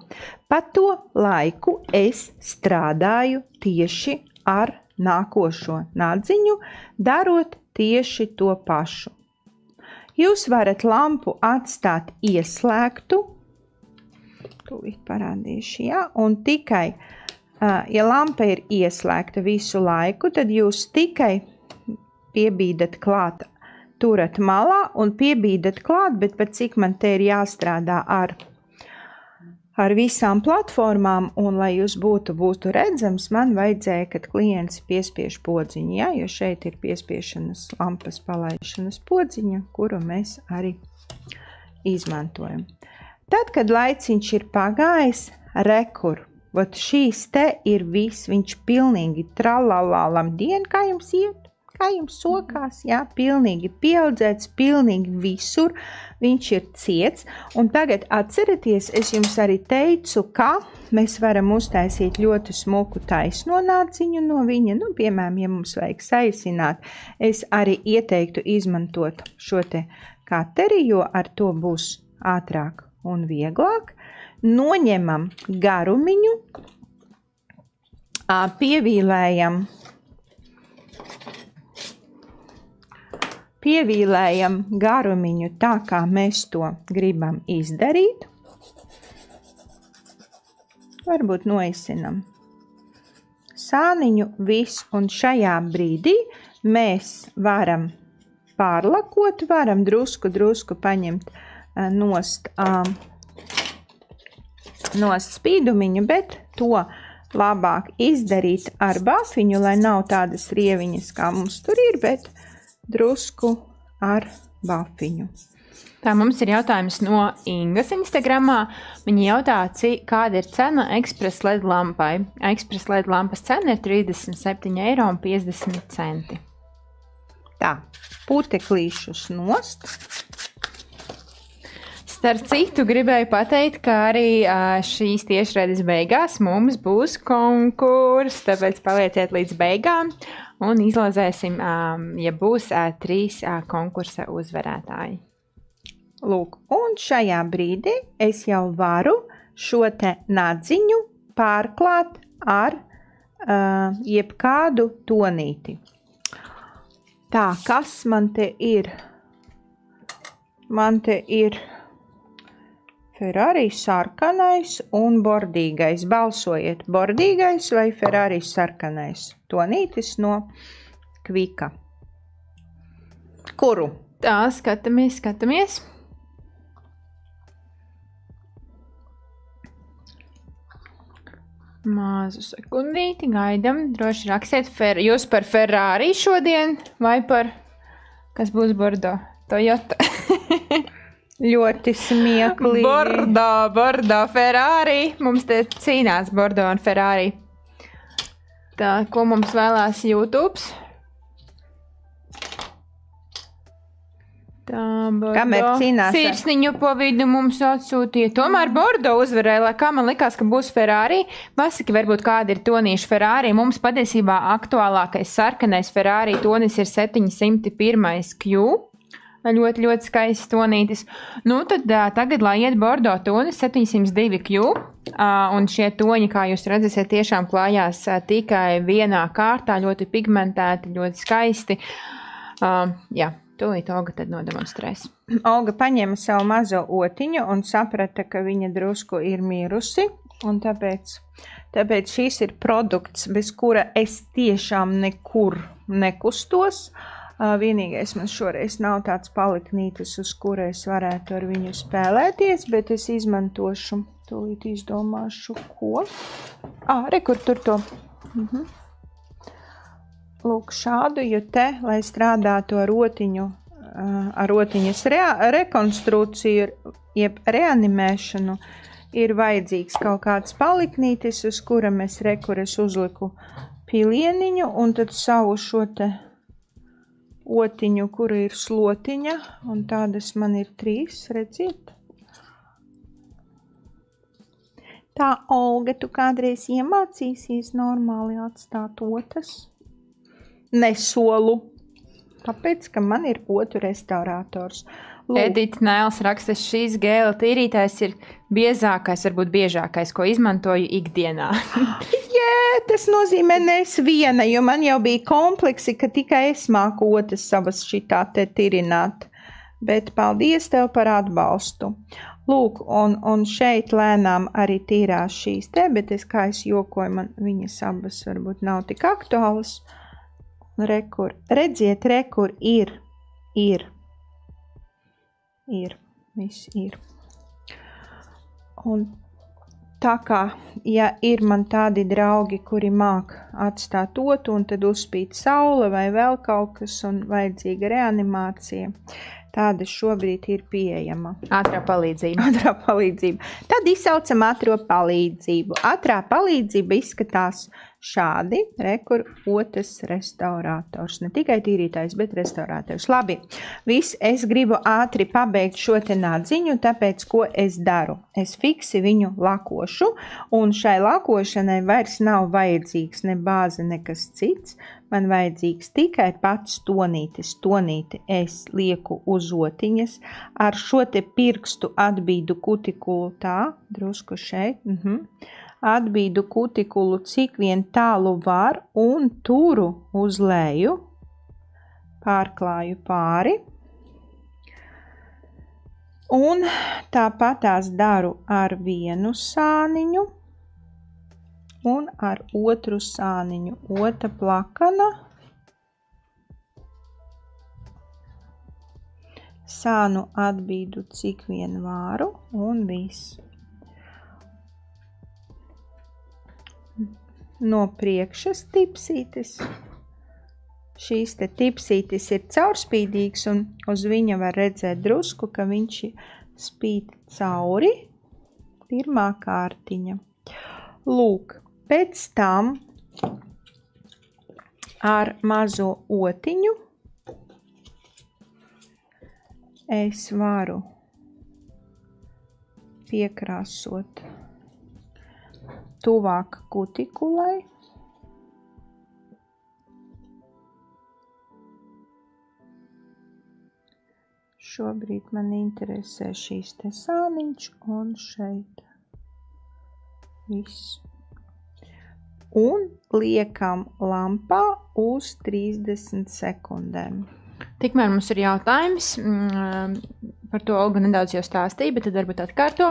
[SPEAKER 1] Pa to laiku es strādāju tieši ar nākošo nadziņu, darot tieši to pašu. Jūs varat lampu atstāt ieslēgtu, tūlīt parādīšu, ja, un tikai, ja lampa ir ieslēgta visu laiku, tad jūs tikai piebīdat klāt, turat malā un piebīdat klāt, bet pat cik man te ir jāstrādā ar visām platformām, un lai jūs būtu redzams, man vajadzēja, kad klients piespiež podziņu, ja, jo šeit ir piespiešanas lampas palaišanas podziņa, kuru mēs arī izmantojam. Tad, kad laiciņš ir pagājis, rekur, vat šīs te ir viss, viņš pilnīgi tralalam dien, kā jums iet, kā jums sokās, jā, pilnīgi pieaudzēts, pilnīgi visur, viņš ir ciets, un tagad atceraties, es jums arī teicu, ka mēs varam uztaisīt ļoti smuku taisno nāciņu no viņa, nu, piemēram, ja mums vajag saisināt, es arī ieteiktu izmantot šo te kateri, jo ar to būs ātrāk un vieglāk. Noņemam garumiņu, pievīlējam garumiņu tā, kā mēs to gribam izdarīt. Varbūt noisinam sāniņu visu, un šajā brīdī mēs varam pārlakot, varam drusku paņemt nost spīdumiņu, bet to labāk izdarīt ar bafiņu, lai nav tādas rieviņas, kā mums tur ir, bet drusku ar bafiņu.
[SPEAKER 2] Tā mums ir jautājums no Ingas Instagramā. Viņa jautā, kāda ir cena Express LED lampai. Express LED lampas cena ir 37,50 €.
[SPEAKER 1] Tā, puteklīšus nost.
[SPEAKER 2] Starp citu, gribēju pateikt, ka arī šīs tiešraides beigās mums būs konkurss, tāpēc palieciet līdz beigām un izlozēsim, ja būs 3 konkursa uzvarētāji.
[SPEAKER 1] Lūk, un šajā brīdī es jau varu šo te nadziņu pārklāt ar jebkādu tonīti. Tā, kas man te ir? Man te ir Ferrari sarkanais un bordīgais. Balsojiet, bordīgais vai Ferrari sarkanais? Tonītis no Kvika. Kuru?
[SPEAKER 2] Tā, skatāmies. Māzu sekundīti, gaidam. Droši rakstiet, jūs par Ferrari šodien vai par, kas būs Bordo? Toyota.
[SPEAKER 1] Ļoti smieklīgi.
[SPEAKER 2] Bordo, Ferrari. Mums te cīnās Bordo un Ferrari. Tā, ko mums vēlās YouTube? Tā, Bordo.
[SPEAKER 1] Kamēr cīnās?
[SPEAKER 2] Sirsniņu pa vidu mums atsūtīja. Tomēr Bordo uzvarēja, lai kā man likās, ka būs Ferrari. Pasaki, varbūt kādi ir tonīši Ferrari. Mums patiesībā aktuālākais sarkanais Ferrari tonis ir 701 Q. Ļoti skaists tonītis. Nu, tad tagad, lai iet Bordo tonis 702 Q, un šie toņi, kā jūs redzēsiet, tiešām klājās tikai vienā kārtā, ļoti pigmentēti, ļoti skaisti. Jā, tūlīt Olga tad nodemonstrēs.
[SPEAKER 1] Olga paņēma savu mazo otiņu un saprata, ka viņa drusku ir mirusi, un tāpēc šīs ir produkts, bez kura es tiešām nekur nekustos. Vienīgais man šoreiz nav tāds paliknītis, uz kura es varētu ar viņu spēlēties, bet es izmantošu, tūlīt izdomāšu, ko. Kur tur to. Lūk, šādu, jo te, lai strādātu ar rotiņas rekonstrukciju, jeb reanimēšanu, ir vajadzīgs kaut kāds paliknītis, uz kura es uzliku pilieniņu, un tad savu šo te otiņu, kura ir slotiņa, un tādas man ir 3, redziet. Tā, Olga, tu kādreiz iemācīsies normāli atstāt otas? Nesolu. Tāpēc, ka man ir otu restaurators.
[SPEAKER 2] Edita Nēls raksta, šīs gēla tīrītājs ir biezākais, varbūt biežākais, ko izmantoju ikdienā.
[SPEAKER 1] Tas nozīmē nes viena, jo man jau bija kompleksi, ka tikai es māku otas savas šitā te tirināt. Bet paldies tev par atbalstu. Lūk, un šeit lēnām arī tīrās šīs te, bet kā es jokoju, man viņas abas varbūt nav tik aktuālas. Redziet, rekur ir. Viss ir. Un tā kā, ja ir man tādi draugi, kuri māk atstāt otru, un tad uzspīd saule vai vēl kaut kas, un vajadzīga reanimācija, tāda šobrīd ir pieejama.
[SPEAKER 2] Ātrā palīdzība. Tad izsaucam ātro palīdzību. Ātrā palīdzība izskatās šādi. Rekur otrs restaurators. Ne tikai tīrītājs, bet restaurators. Labi, es gribu ātri pabeigt šo te nadziņu, tāpēc, ko es daru? Es fiksi viņu lakošu, un šai lakošanai vairs nav vajadzīgs ne bāze, nekas cits. Man vajadzīgs tikai pats tonītis. Tonīti es lieku uz otiņas, ar šo te pirkstu atbīdu kutikulu tā, drusku šeit, atbīdu kutikulu cik vien tālu var un turu uz leju, pārklāju pāri, un tāpatās daru ar vienu sāniņu, un ar otru sāniņu, otra plakana, sānu atbīdu cik vien varu, un viss. No priekša tipsītes. Šīs te tipsītes ir caurspīdīgs, un uz viņa var redzēt drusku, ka viņš spīd cauri. Pirmā kārtiņa. Lūk, pēc tam ar mazo otiņu es varu piekrāsot tuvāk kutikulai. Šobrīd man interesē šīs te sāniņš un šeit viss. Un liekam lampā uz 30 sekundēm. Tikmēr mums ir jautājums, par to Olga nedaudz jau stāstīja, bet tad varbūt atkārto,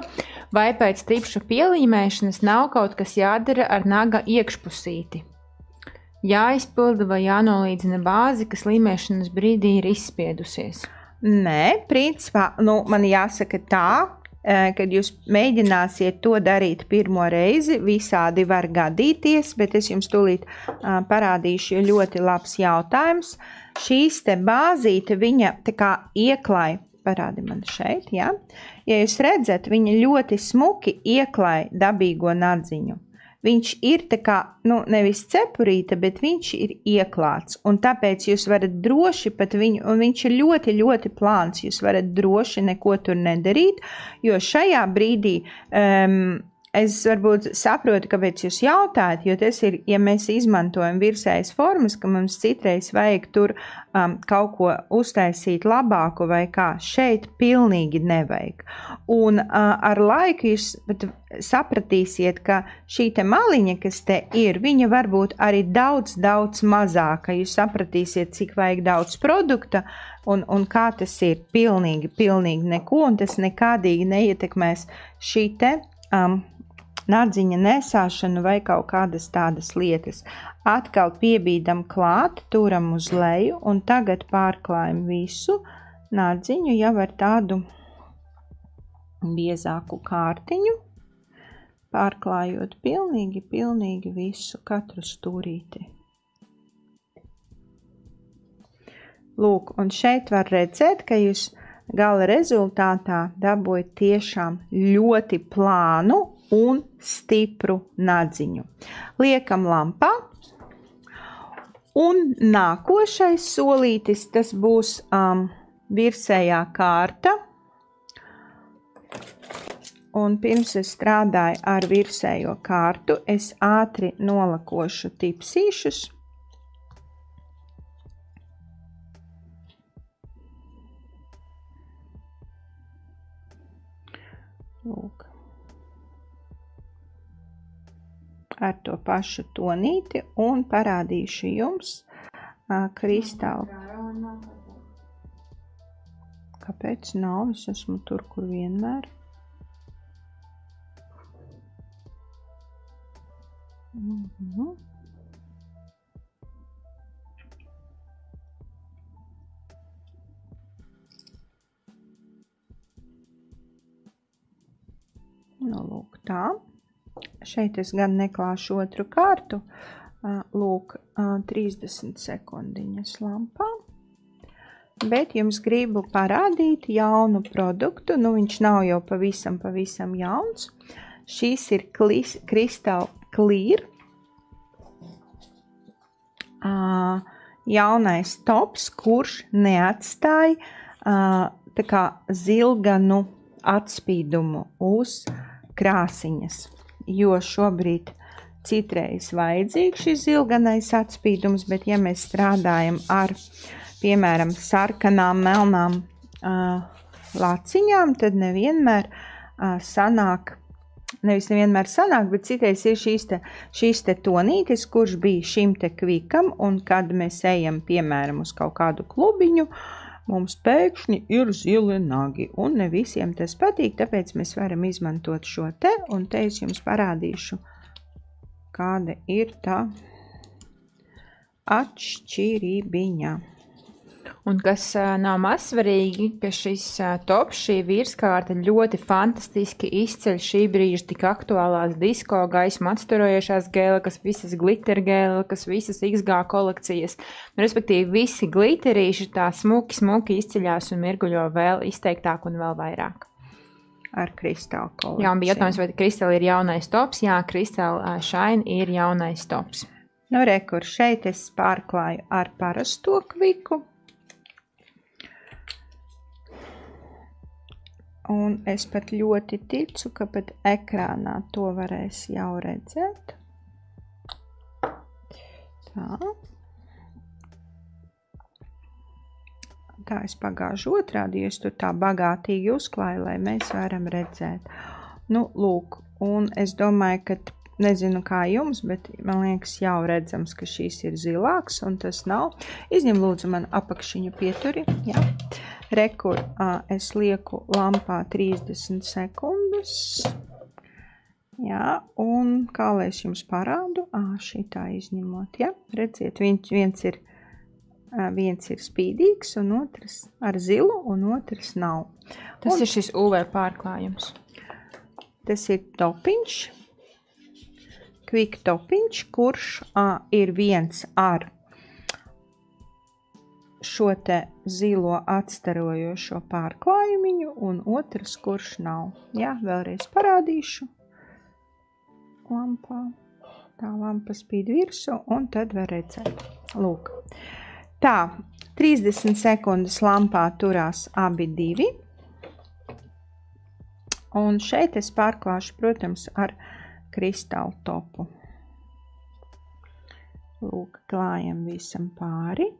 [SPEAKER 2] vai pēc tipšu pielīmēšanas nav kaut kas jādara ar naga iekšpusīti? Jāizpilda vai jānolīdzina bāzi, kas līmēšanas brīdī ir izspiedusies?
[SPEAKER 1] Nē, principā, man jāsaka tā, kad jūs mēģināsiet to darīt pirmo reizi, visādi var gadīties, bet es jums tūlīt parādīšu, jo ļoti labs jautājums. Šīs te bāzīte, viņa tā kā ieklāj, parādi man šeit, ja? Ja jūs redzat, viņa ļoti smuki ieklāj dabīgo nadziņu. Viņš ir tā kā, nevis cepurīta, bet viņš ir ieklāts, un tāpēc jūs varat droši pat viņu, un viņš ir ļoti, ļoti plāns, jūs varat droši neko tur nedarīt, jo šajā brīdī es varbūt saprotu, kāpēc jūs jautājat, jo tas ir, ja mēs izmantojam virsējas formas, ka mums citreiz vajag tur kaut ko uztaisīt labāku vai kā, šeit pilnīgi nevajag. Un ar laiku jūs sapratīsiet, ka šī te maliņa, kas te ir, viņa varbūt arī daudz, daudz mazāka. Jūs sapratīsiet, cik vajag daudz produkta un kā tas ir pilnīgi neko, un tas nekādīgi neietekmēs šī te nadziņa nesāšanu vai kaut kādas tādas lietas. Atkal piebīdam klāt, turam uz leju un tagad pārklājam visu nadziņu jau ar tādu biezāku kārtiņu, pārklājot pilnīgi visu, katru stūrīti. Lūk, un šeit var redzēt, ka jūs gala rezultātā dabūjat tiešām ļoti plānu un stipru nadziņu. Liekam lampā, un nākošais solītis, tas būs virsējā kārta, un pirms es strādāju ar virsējo kārtu, es ātri nolakošu tipsīšus. Lūk. Ar to pašu tonīti un parādīšu jums Kāpēc nav? Es esmu tur, kur vienmēr. Nu, lūk, tā. Šeit es gan neklāšu otru kārtu. Lūk, 30 sekundiņas lampā. Bet jums gribu parādīt jaunu produktu. Nu, viņš nav jau pavisam jauns. Šīs ir Crystal Clear. Jaunais tops, kurš neatstāja tā kā zilganu atspīdumu uz krāsiņas. Jo šobrīd citreiz vajadzīgs šis zilganais atspīdums, bet ja mēs strādājam ar piemēram, sarkanām, melnām laciņām, tad nevienmēr sanāk, bet citreiz ir šīs te tonītes, kurš bija šim te kvikam, un kad mēs ejam, piemēram, uz kaut kādu klubiņu, mums pēkšņi ir zili nagi, un ne visiem tas patīk, tāpēc mēs varam izmantot šo te, un te es jums parādīšu, kāda ir tā atšķirībiņa.
[SPEAKER 2] Un kas nav mazsvarīgi, ka šis tops, šī virskārta ļoti fantastiski izceļ šī brīža tik aktuālās disko gaismu atsturojošās gēlekas, visas glitter gēlekas, visas XG kolekcijas. Respektīvi, visi glitterīši tā smuki izceļās un mirguļo vēl izteiktāk un vēl vairāk.
[SPEAKER 1] Ar Crystal kolekciju.
[SPEAKER 2] Jā, un bija jautājums, vai Crystal ir jaunais tops? Jā, Crystal Shine ir jaunais tops.
[SPEAKER 1] Nu, rekur, šeit es pārklāju ar parasto kviku. Un es pat ļoti ticu, ka pat ekrānā to varēs jau redzēt. Tā. Tā es pagāžu otrādi, jo es tur tā bagātīgi uzklāju, lai mēs varam redzēt. Nu, lūk, un es domāju, ka, nezinu kā jums, bet man liekas jau redzams, ka šīs ir zilāks, un tas nav. Izņem lūdzu man apakšiņu pieturi, jā. Rekur, es lieku lampā 30 sekundes. Jā, un kā lai es jums parādu? Šitā izņemot, jā. Redziet, viens ir spīdīgs, un otrs ar zilu, un otrs nav.
[SPEAKER 2] Tas ir šis UV pārklājums.
[SPEAKER 1] Tas ir topiņš, quick topiņš, kurš ir viens ar šo te zilo atstarojošo pārklājumiņu un otrs, kurš nav. Jā, vēlreiz parādīšu lampā. Tā lampa spīd virsu un tad var redzēt. Lūk. Tā, 30 sekundes lampā turās abi divi. Un šeit es pārklāšu, protams, ar kristālu topu. Lūk, klājam visam pāri.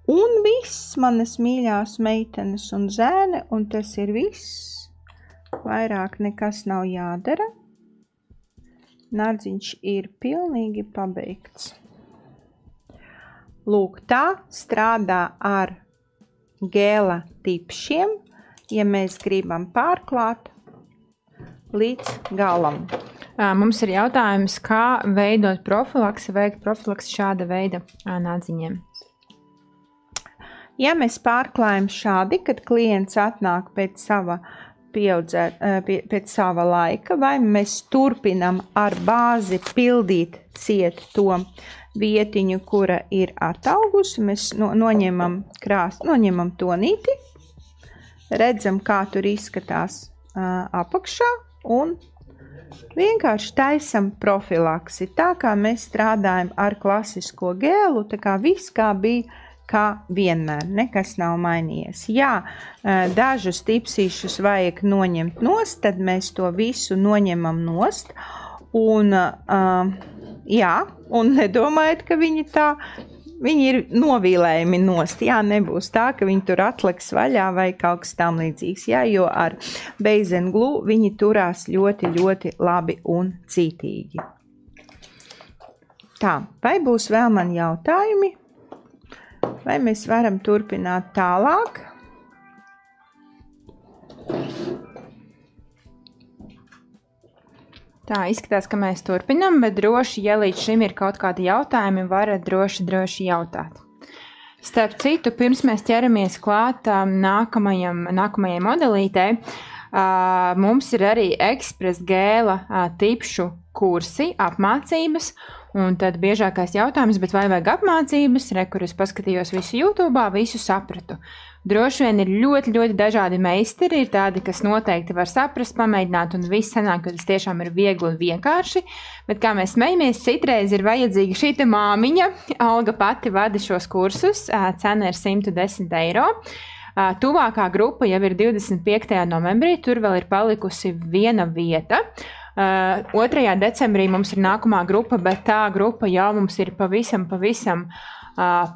[SPEAKER 1] Un viss, manas mīļās meitenes un zēni, un tas ir viss. Vairāk nekas nav jādara. Nardziņš ir pilnīgi pabeigts. Lūk, tā strādā ar gēla tipšiem, ja mēs gribam pārklāt līdz galam.
[SPEAKER 2] Mums ir jautājums, kā veidot profilaksi, veikt profilaksi šāda veida nadziņiem.
[SPEAKER 1] Ja mēs pārklājam šādi, kad klients atnāk pēc sava laika, vai mēs turpinam ar bāzi pildīt ciet to vietiņu, kura ir ataugusi, mēs noņemam tonīti, redzam, kā tur izskatās apakšā un vienkārši taisam profilaksi. Tā kā mēs strādājam ar klasisko gēlu, tā kā viss kā bija, kā vienmēr, nekas nav mainījies. Ja dažus tipsīšus vajag noņemt nost, tad mēs to visu noņemam nost. Un, jā, un nedomājiet, ka viņi tā viņi ir novīlējumi nost. Jā, nebūs tā, ka viņi tur atliks vaļā vai kaut kas tam līdzīgs. Jā, jo ar Beizen Glue viņi turās ļoti, ļoti labi un cītīgi. Tā, vai būs vēl man jautājumi? Vai mēs varam turpināt tālāk?
[SPEAKER 2] Tā izskatās, ka mēs turpinam, bet droši, ja līdz šim ir kaut kādi jautājumi, varat droši jautāt. Starp citu, pirms mēs ķeramies klāt nākamajai modelītei, mums ir arī ekspres gēla tipšu kursi, apmācības, un tad biežākais jautājums, bet vai vajag apmācības, kur es paskatījos visu YouTube'ā, visu sapratu. Droši vien ir ļoti, ļoti dažādi meistari, ir tādi, kas noteikti var saprast, pamēģināt, un viss sanāk, ka tas tiešām ir viegli un vienkārši, bet kā mēs smejamies, citreiz ir vajadzīga šī te māmiņa, Olga pati vada šos kursus, cena ir 110 eiro. Tuvākā grupa jau ir 25. novembrī, tur vēl ir palikusi viena vieta. 2. decembrī mums ir nākamā grupa, bet tā grupa jau mums ir pavisam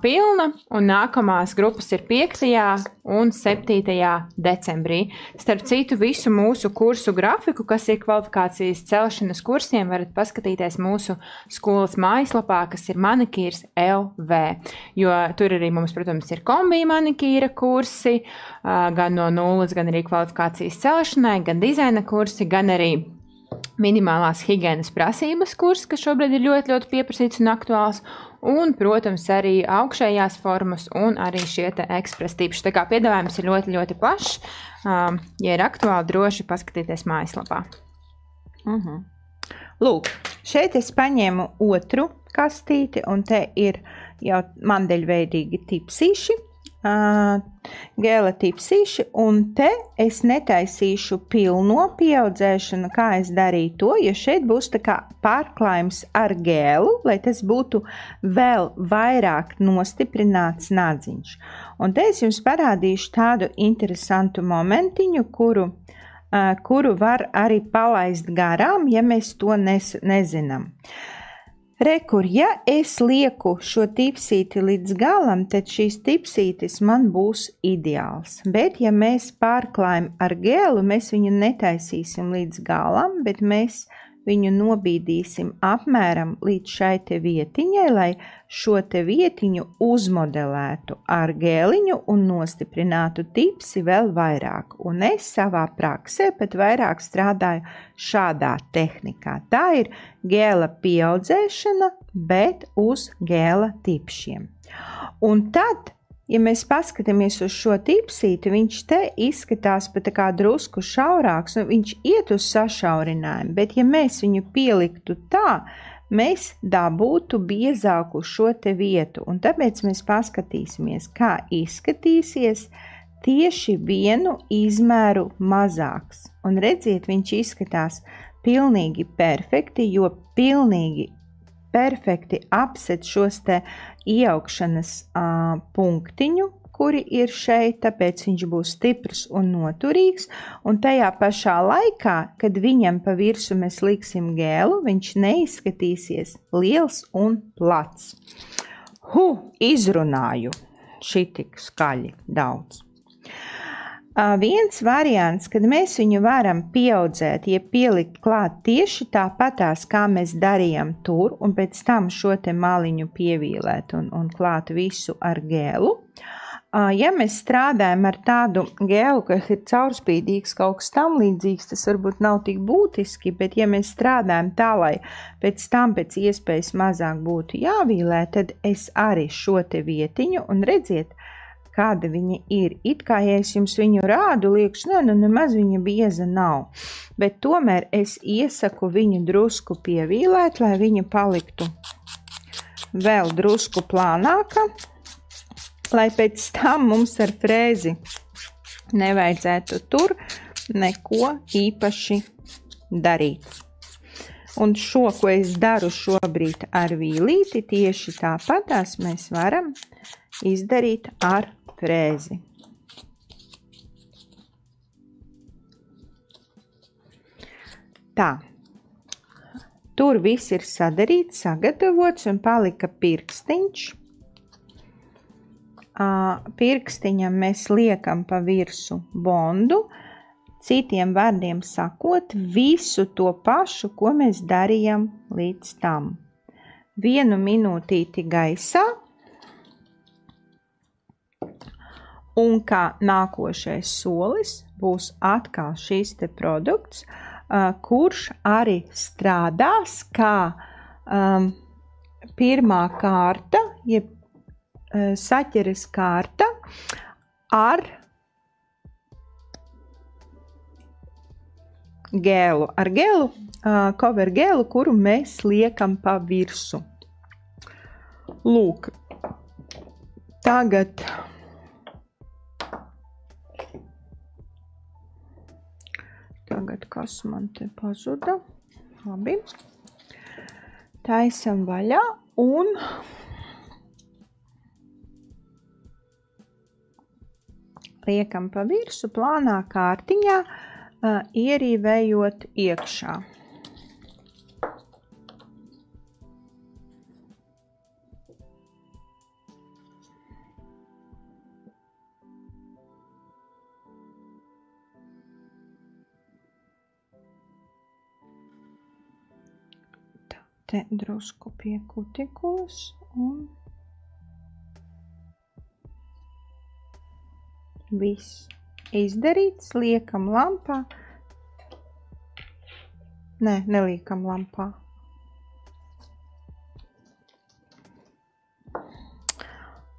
[SPEAKER 2] pilna, un nākamās grupas ir 5. un 7. decembrī. Starp citu, visu mūsu kursu grafiku, kas ir kvalifikācijas celšanas kursiem, varat paskatīties mūsu skolas mājaslapā, kas ir manikīrs LV, jo tur arī mums, protams, ir kombi manikīra kursi, gan no nulles, gan arī kvalifikācijas celšanai, gan dizaina kursi, gan arī minimālās higienas prasības kurs, kas šobrīd ir ļoti, ļoti pieprasīts un aktuāls, un, protams, arī augšējās formas un arī šie te ekspres tipši. Tā kā piedāvājums ir ļoti, ļoti plašs. Ja ir aktuāli, droši paskatieties mājaslapā.
[SPEAKER 1] Lūk, šeit es paņēmu otru kastīti, un te ir jau mandeļveidīgi tipsīši. Gēla tipsīši, un te es netaisīšu pilno pieaudzēšanu, kā es darīju to, jo šeit būs tā kā pārklājums ar gēlu, lai tas būtu vēl vairāk nostiprināts nadziņš. Un te es jums parādīšu tādu interesantu momentiņu, kuru var arī palaist garām, ja mēs to nezinām. Rekur, ja es lieku šo tipsīti līdz galam, tad šīs tipsītis man būs ideāls. Bet, ja mēs pārklājam ar gēlu, mēs viņu netaisīsim līdz galam, bet mēs viņu nobīdīsim apmēram līdz šai te vietiņai, lai šo te vietiņu uzmodelētu ar gēliņu un nostiprinātu tipsi vēl vairāk. Un es savā praksē pat vairāk strādāju šādā tehnikā. Tā ir gēla pieaudzēšana, bet uz gēla tipšiem. Un tad, ja mēs paskatāmies uz šo tipsīti, viņš te izskatās pat tā kā drusku šaurāks, un viņš iet uz sašaurinājumu, bet ja mēs viņu pieliktu tā, mēs dabūtu biezāku šo te vietu, un tāpēc mēs paskatīsimies, kā izskatīsies tieši vienu izmēru mazāks. Un redziet, viņš izskatās pilnīgi perfekti, jo pilnīgi perfekti apset šos te ieaugšanas punktiņu, kuri ir šeit, tāpēc viņš būs stiprs un noturīgs, un tajā pašā laikā, kad viņam pa virsu mēs liksim gēlu, viņš neizskatīsies liels un plats. Izrunāju šitik skaļi daudz. Viens variants, kad mēs viņu varam pieaudzēt, ja pielikt klāt tieši tāpatās, kā mēs darījām tur, un pēc tam šo te maliņu pievīlēt un klāt visu ar gēlu. Ja mēs strādājam ar tādu gēlu, kas ir caurspīdīgs, kaut kas tam līdzīgs, tas varbūt nav tik būtiski, bet ja mēs strādājam tā, lai pēc tam pēc iespējas mazāk būtu jāvīlē, tad es arī šo te vietiņu, un redziet, kāda viņa ir. It kā, ja es jums viņu rādu, liekas, nemaz viņa bieza nav. Bet tomēr es iesaku viņu drusku pievīlēt, lai viņa paliktu vēl drusku plānāka, lai pēc tam mums ar frēzi nevajadzētu tur neko īpaši darīt. Un šo, ko es daru šobrīd ar vīlīti, tieši tāpatās mēs varam izdarīt ar frēzi. Tā. Tur viss ir sadarīts, sagatavots un palika pirkstiņš. pirkstiņam mēs liekam pa virsu bondu, citiem vārdiem sakot, visu to pašu, ko mēs darījām līdz tam. 1 minūtīti gaisā, un kā nākošais solis būs atkal šis te produkts, kurš arī strādās kā pirmā kārta, jeb saķeres kārta ar gēlu. Ar gēlu, cover gēlu, kuru mēs liekam pa virsu. Lūk, tagad kas man te pazuda. Labi. Taisam vaļā un liekam pa virsu plānā kārtiņā, ierīvējot iekšā. Te drusku pie kutikulas un viss izdarīts, liekam lampā. Nē, neliekam lampā.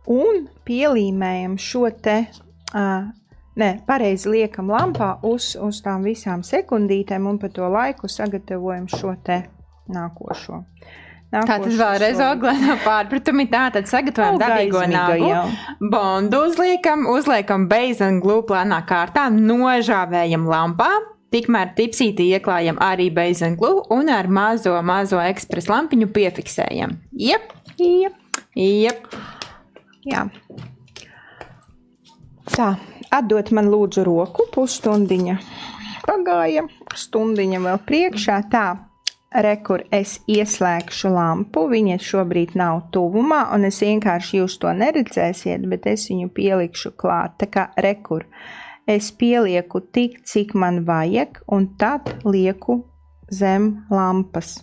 [SPEAKER 1] Un pielīmējam šo te, pareizi liekam lampā uz tām visām sekundītēm un pa to laiku sagatavojam šo te nākošo.
[SPEAKER 2] Tātad vēlreiz Oglēnā pārpratumi, tātad sagatavojam dabīgo nagu, bondu uzliekam base and glue plānā kārtā, nožāvējam lampā, tikmēr tipsīti ieklājam arī base and glue un ar mazo ekspres lampiņu piefiksējam. Jep.
[SPEAKER 1] Jā. Tā, atdot man lūdzu roku, pusstundiņa pagāja, stundiņa vēl priekšā, tā. Rekur es ieslēgšu lampu, viņa šobrīd nav tuvumā, un es vienkārši jūs to neredzēsiet, bet es viņu pielikšu klāt. Tā kā rekur, es pielieku tik, cik man vajag, un tad lieku zem lampas.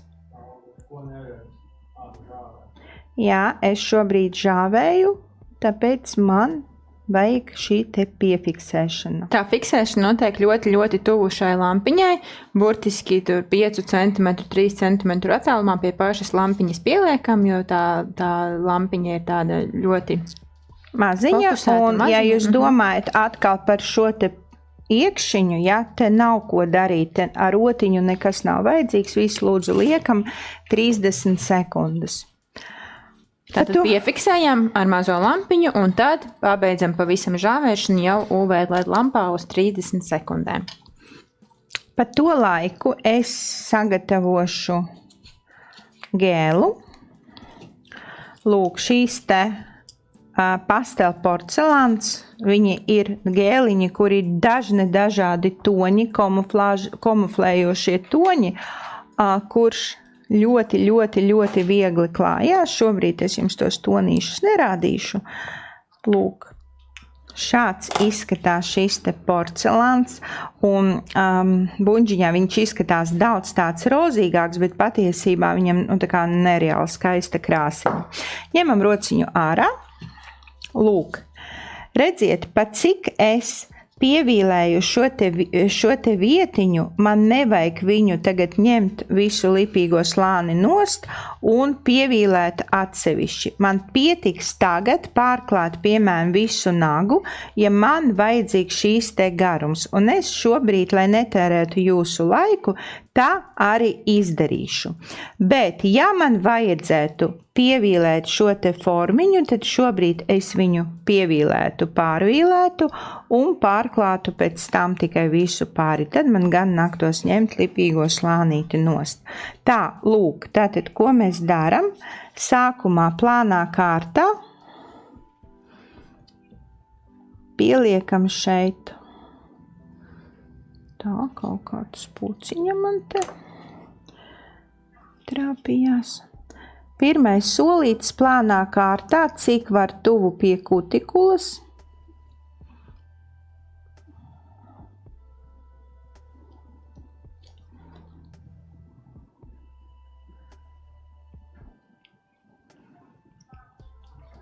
[SPEAKER 1] Jā, es šobrīd žāvēju, tāpēc man vajag šī te piefiksēšana.
[SPEAKER 2] Tā fiksēšana notiek ļoti tuvu šai lampiņai, burtiski tur 5 cm, 3 cm attālumā pie pašas lampiņas pieliekam, jo tā lampiņa ir tāda ļoti
[SPEAKER 1] maziņa, un ja jūs domājat atkal par šo te iekšiņu, ja, te nav ko darīt, te ar rotiņu nekas nav vajadzīgs, visu lūdzu liekam 30 sekundes.
[SPEAKER 2] Tad piefiksējam ar mazo lampiņu un tad pabeidzam pavisam žāvēšanu jau UV LED lampā uz 30 sekundēm.
[SPEAKER 1] Pa to laiku es sagatavošu gēlu. Lūk, šīs te pastel porcelāns, viņi ir gēliņi, kuri ir dažādi toņi, kamuflējošie toņi, kurš ļoti viegli klājās. Šobrīd es jums tos tonīšus nerādīšu. Lūk, šāds izskatās šis te porcelāns, un buņģiņā viņš izskatās daudz tāds rozīgāks, bet patiesībā viņam tā kā nereāli skaista krāsiņa. Ņemam rociņu ārā. Lūk, redziet, pat cik es pievīlēju šo te vietiņu, man nevajag viņu tagad ņemt visu lipīgo slāni nost un pievīlēt atsevišķi. Man pietiks tagad pārklāt, piemēram, visu nagu, ja man vajadzīgs šīs te garums. Un es šobrīd, lai netērētu jūsu laiku, tā arī izdarīšu. Bet, ja man vajadzētu pievīlēt šo te formiņu, tad šobrīd es viņu pievīlētu, pārvīlētu un pārklātu pēc tam tikai visu pāri. Tad man gan naktos ņemt lipīgo slānīti nost. Tā, lūk, tātad, ko mēs daram? Sākumā plānā kārtā pieliekam šeit. Tā, kaut kāds puciņa man te trāpījās. Pirmais solītis plānā kārtā, cik var tuvu pie kutikulas.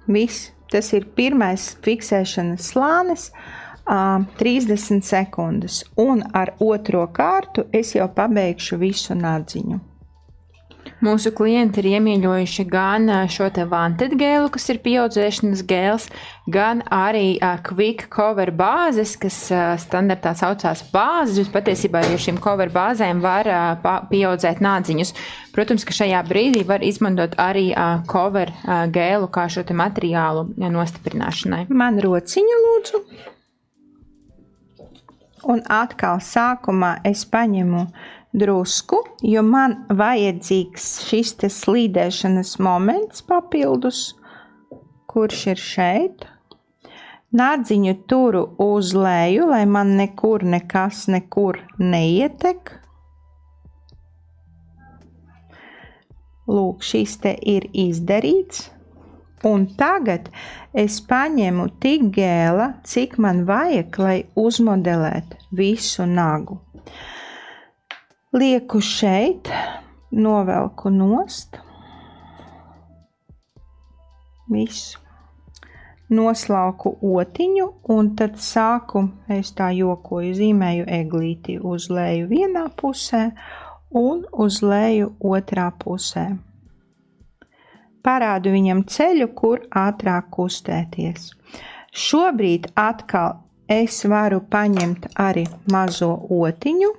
[SPEAKER 1] Viss, tas ir pirmais fiksēšanas slānis, 30 sekundes, un ar otro kārtu es jau pabeigšu visu nadziņu.
[SPEAKER 2] Mūsu klienti ir iemīļojuši gan šo te Wanted gēlu, kas ir pieaudzēšanas gēls, gan arī Quick Cover bāzes, kas standartā saucās bāzes, bet patiesībā ar šīm cover bāzēm var pieaudzēt nadziņus. Protams, ka šajā brīdī var izmantot arī cover gēlu kā šo te materiālu nostiprināšanai.
[SPEAKER 1] Man rociņu lūdzu. Un atkal sākumā es paņemu drusku, jo man vajadzīgs šis te slīdēšanas moments papildus, kurš ir šeit. Nadziņu turu uz leju, lai man nekur neietek. Lūk, šis te ir izdarīts. Un tagad es paņemu tik gēla, cik man vajag, lai uzmodelētu visu nagu. Lieku šeit, novelku nost, visu, noslauku otiņu un tad sāku, es tā jokoju, zīmēju eglīti uz leju vienā pusē un uz leju otrā pusē. Parādu viņam ceļu, kur ātrāk kustēties. Šobrīd atkal es varu paņemt arī mazo otiņu.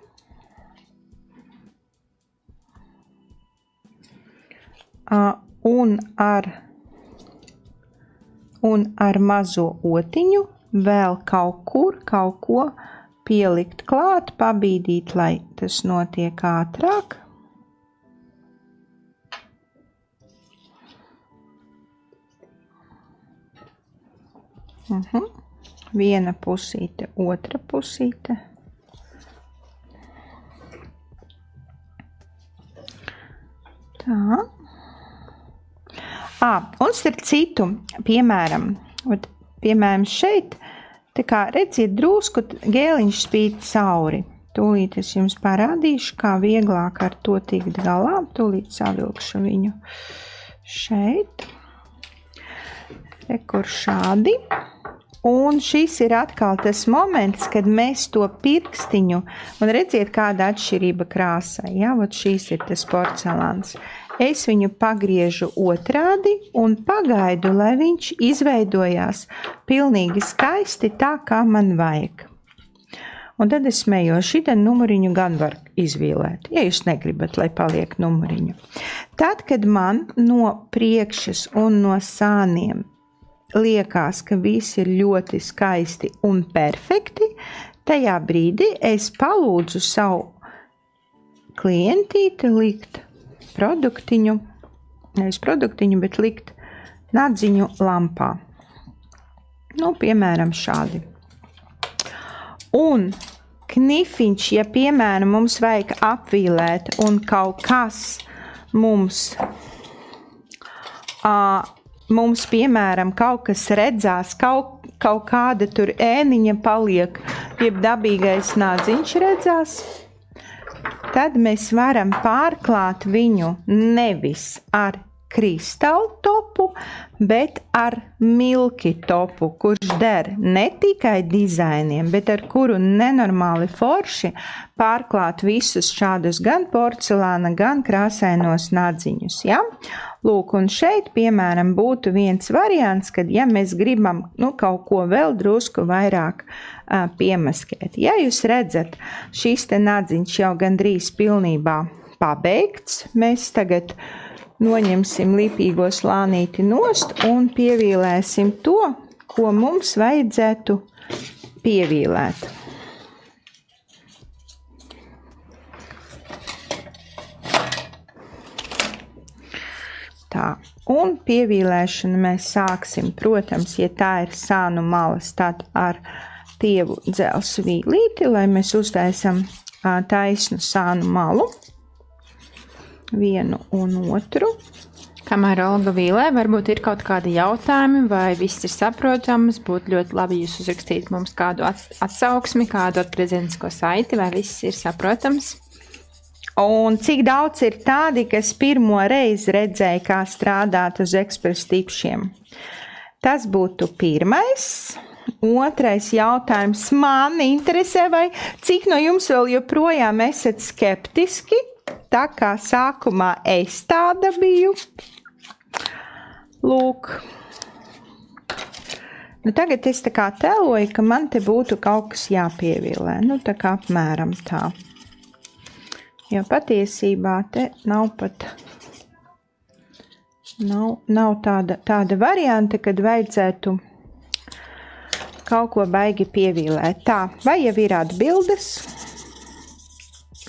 [SPEAKER 1] Un ar mazo otiņu vēl kaut ko pielikt klāt, pabīdīt, lai tas notiek ātrāk. Viena pusīte, otra pusīte. Tā. Un starp citu, piemēram šeit, tā kā redziet, drusku gēliņš spīd cauri. Tūlīt es jums parādīšu, kā vieglāk ar to tikt galā. Tūlīt savilkšu viņu šeit. Rekur šādi. Un šis ir atkal tas moments, kad mēs to pirkstiņu, un redziet, kāda atšķirība krāsai, ja, vot šīs ir tas porcelāns. Es viņu pagriežu otrādi un pagaidu, lai viņš izveidojās pilnīgi skaisti tā, kā man vajag. Un tad es smējos, šitā numuriņu gan var izvīlēt, ja jūs negribat, lai paliek numuriņu. Tad, kad man no priekšas un no sāniem liekas, ka viss ir ļoti skaisti un perfekti, tajā brīdī es palūdzu savu klientīti likt bet likt nadziņu lampā. Nu, piemēram, šādi. Un knifiņš, ja, piemēram, mums vajag apvīlēt un kaut kas mums, piemēram, kaut kas redzās, kaut kāda tur ēniņa paliek, jeb dabīgais nadziņš redzās, tad mēs varam pārklāt viņu nevis ar kristālu topu, bet ar milki topu, kurš der ne tikai dizainiem, bet ar kuru nenormāli forši pārklāt visus šādus gan porcelāna, gan krāsainos nadziņus, ja? Lūk, un šeit, piemēram, būtu viens variants, kad, ja mēs gribam, kaut ko vēl drusku vairāk piemaskēt. Ja jūs redzat, šis te nadziņš jau gandrīz pilnībā pabeigts, mēs tagad noņemsim lipīgo slānīti nost un pievīlēsim to, ko mums vajadzētu pievīlēt. Tā, un pievīlēšanu mēs sāksim, protams, ja tā ir sānu malas, tad ar tievu dzels vīlīti, lai mēs uztaisam taisnu sānu malu. Vienu un otru.
[SPEAKER 2] Kamēr Olga vīlē, varbūt ir kaut kādi jautājumi, vai viss ir saprotams, būtu ļoti labi jūs uzrakstīt mums kādu atsauksmi, kādu atgriezenisko saiti, vai viss ir saprotams.
[SPEAKER 1] Un cik daudz ir tādi, kas pirmo reizi redzēja, kā strādāt uz ekspresa tipšiem? Tas būtu pirmais. Otrais jautājums man interesē, vai cik no jums vēl joprojām esat skeptiski, tā kā sākumā es tāda biju. Lūk. Nu, tagad es tā kā tēloju, ka man te būtu kaut kas jāpievilē. Nu, tā kā apmēram tā. Jo patiesībā te nav pat... Nav tāda varianta, kad vajadzētu kaut ko baigi pievilēt. Tā, vai jau ir atbildes?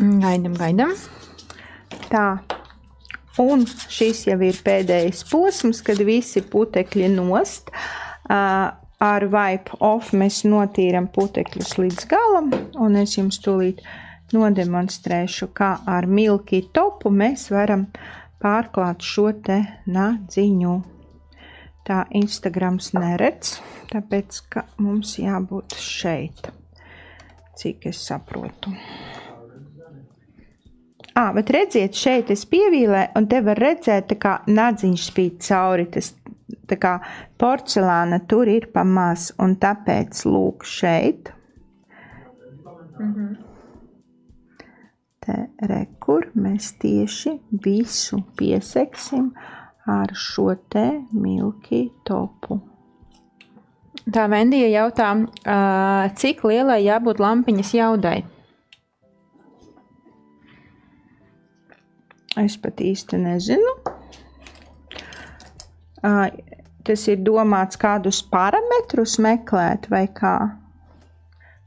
[SPEAKER 2] Gaidam.
[SPEAKER 1] Tā. Un šis jau ir pēdējais posms, kad visi putekļi nost. Ar wipe off mēs notīram putekļus līdz galam, un es jums tūlīt nodemonstrēšu, kā ar Milky Topu mēs varam pārklāt šo te nadziņu. Tā Instagrams neredz, tāpēc, ka mums jābūt šeit, cik es saprotu. Bet redziet, šeit es pievīlēju, un te var redzēt, tā kā nadziņš spīd cauri, tas tā kā porcelāna tur ir pa maz, un tāpēc lūk šeit. Te rekur mēs tieši visu pieseksim ar šo te Milky Topu.
[SPEAKER 2] Tā Vendija jautā, cik lielai jābūt lampiņas jaudai?
[SPEAKER 1] Es pat īsti nezinu. Tas ir domāts kādus parametrus meklēt vai kā?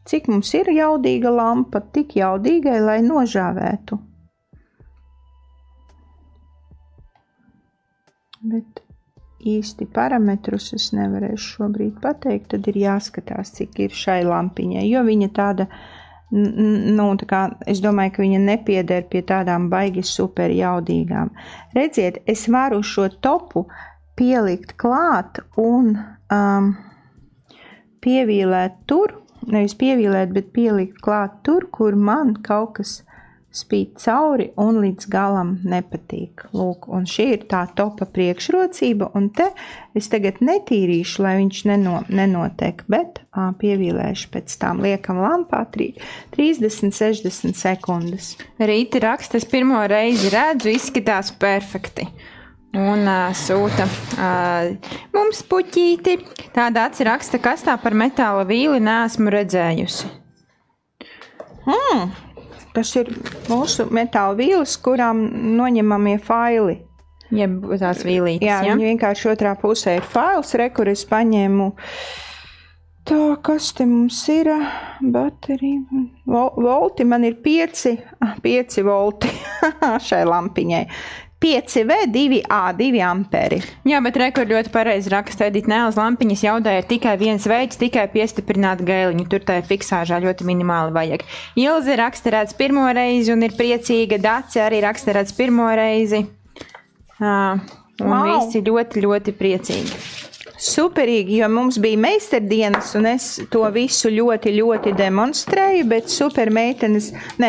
[SPEAKER 1] Cik mums ir jaudīga lampa, tik jaudīgai, lai nožāvētu. Bet īsti parametrus es nevarēšu šobrīd pateikt, tad ir jāskatās, cik ir šai lampiņai, jo viņa tāda... Nu, tā kā es domāju, ka viņa nepieder pie tādām baigi super jaudīgām. Redziet, es varu šo topu pielikt klāt un pievīlēt tur, nevis pievīlēt, bet pielikt klāt tur, kur man kaut kas spīd cauri un līdz galam nepatīk. Lūk, un šī ir tā topa priekšrocība, un te es tagad netīrīšu, lai viņš nenotek, bet pievīlēšu pēc tām. Liekam lampā 30-60 sekundes.
[SPEAKER 2] Rīti raksta, es pirmo reizi redzu, izskatās perfekti. Un sūta mums puķīti. Tāda aci raksta, kas tā par metāla vīli neesmu redzējusi.
[SPEAKER 1] Tas ir mūsu metāla vīles, kurām noņemamie faili.
[SPEAKER 2] Jeb tās vīlītes,
[SPEAKER 1] jā? Jā, viņi vienkārši otrā pusē ir fails, kur es paņēmu tā, kas te mums ir, baterija, volti, man ir 5 volti šai lampiņai. 5V, 2A, 2 amperi.
[SPEAKER 2] Jā, bet rekur ļoti pareizi raksta Edita Nēlas lampiņas jaudai ir tikai viens veids, tikai piestiprināt gēliņu. Tur tā fiksāžā ļoti minimāli vajag. Ilze raksta redz pirmo reizi un ir priecīga. Dace arī raksta redz pirmo reizi. Un visi ļoti, ļoti priecīgi.
[SPEAKER 1] Superīgi, jo mums bija meistardienas, un es to visu ļoti, ļoti demonstrēju, bet super meitenes,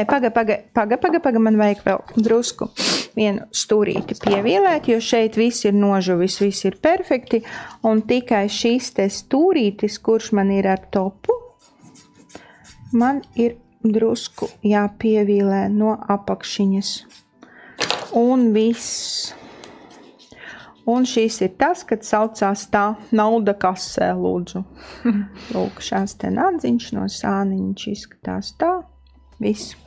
[SPEAKER 1] paga, man vajag vēl drusku vienu stūrīti pievielēt, jo šeit viss ir nožuvis, viss ir perfekti, un tikai šīs te stūrītis, kurš man ir ar topu, man ir drusku jāpievielē no apakšiņas. Un viss. Un šīs ir tas, kad saucās tā nauda kasē, lūdzu. Lūk, šās te nadziņš no sāniņš izskatās tā. Viss.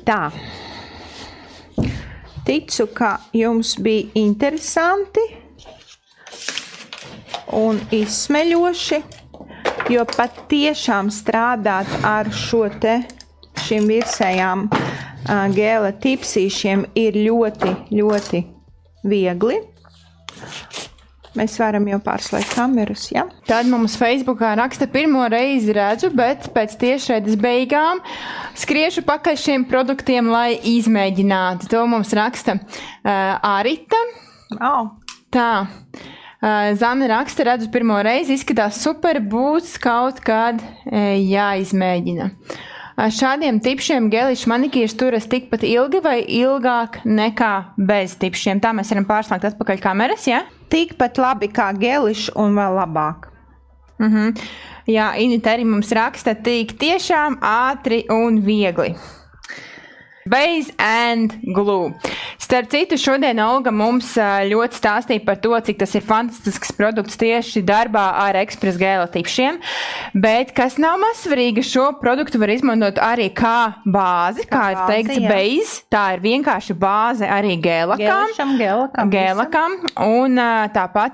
[SPEAKER 1] Tā. Ticu, ka jums bija interesanti un izsmeļoši, jo pat tiešām strādāt ar šim virsējām gēla tipsīšiem ir ļoti, ļoti viegli. Mēs varam jau pārslēgt kameras, ja?
[SPEAKER 2] Tad mums Facebookā raksta pirmo reizi redzu, bet pēc tiešraides beigām skriešu pakaļ šiem produktiem, lai izmēģinātu. To mums raksta Arita. Tā. Zana raksta, redzu pirmo reizi, izskatās super, būs kaut kad jāizmēģina. Šādiem tipšiem gelišu manikīrs turas tikpat ilgi vai ilgāk nekā bez tipšiem? Tā mēs varam pārslēgt atpakaļ kameras, ja?
[SPEAKER 1] Tikpat labi kā gelišu un vēl labāk.
[SPEAKER 2] Jā, Inita arī mums raksta, tik tiešām ātri un viegli. Base and glue. Starp citu, šodien Olga mums ļoti stāstīja par to, cik tas ir fantastisks produkts tieši darbā ar ekspres gēla tipšiem, bet kas nav mazsvarīgi, šo produktu var izmantot arī kā bāzi, kā ir teikts base, tā ir vienkārši bāze arī gēlakam, un tāpat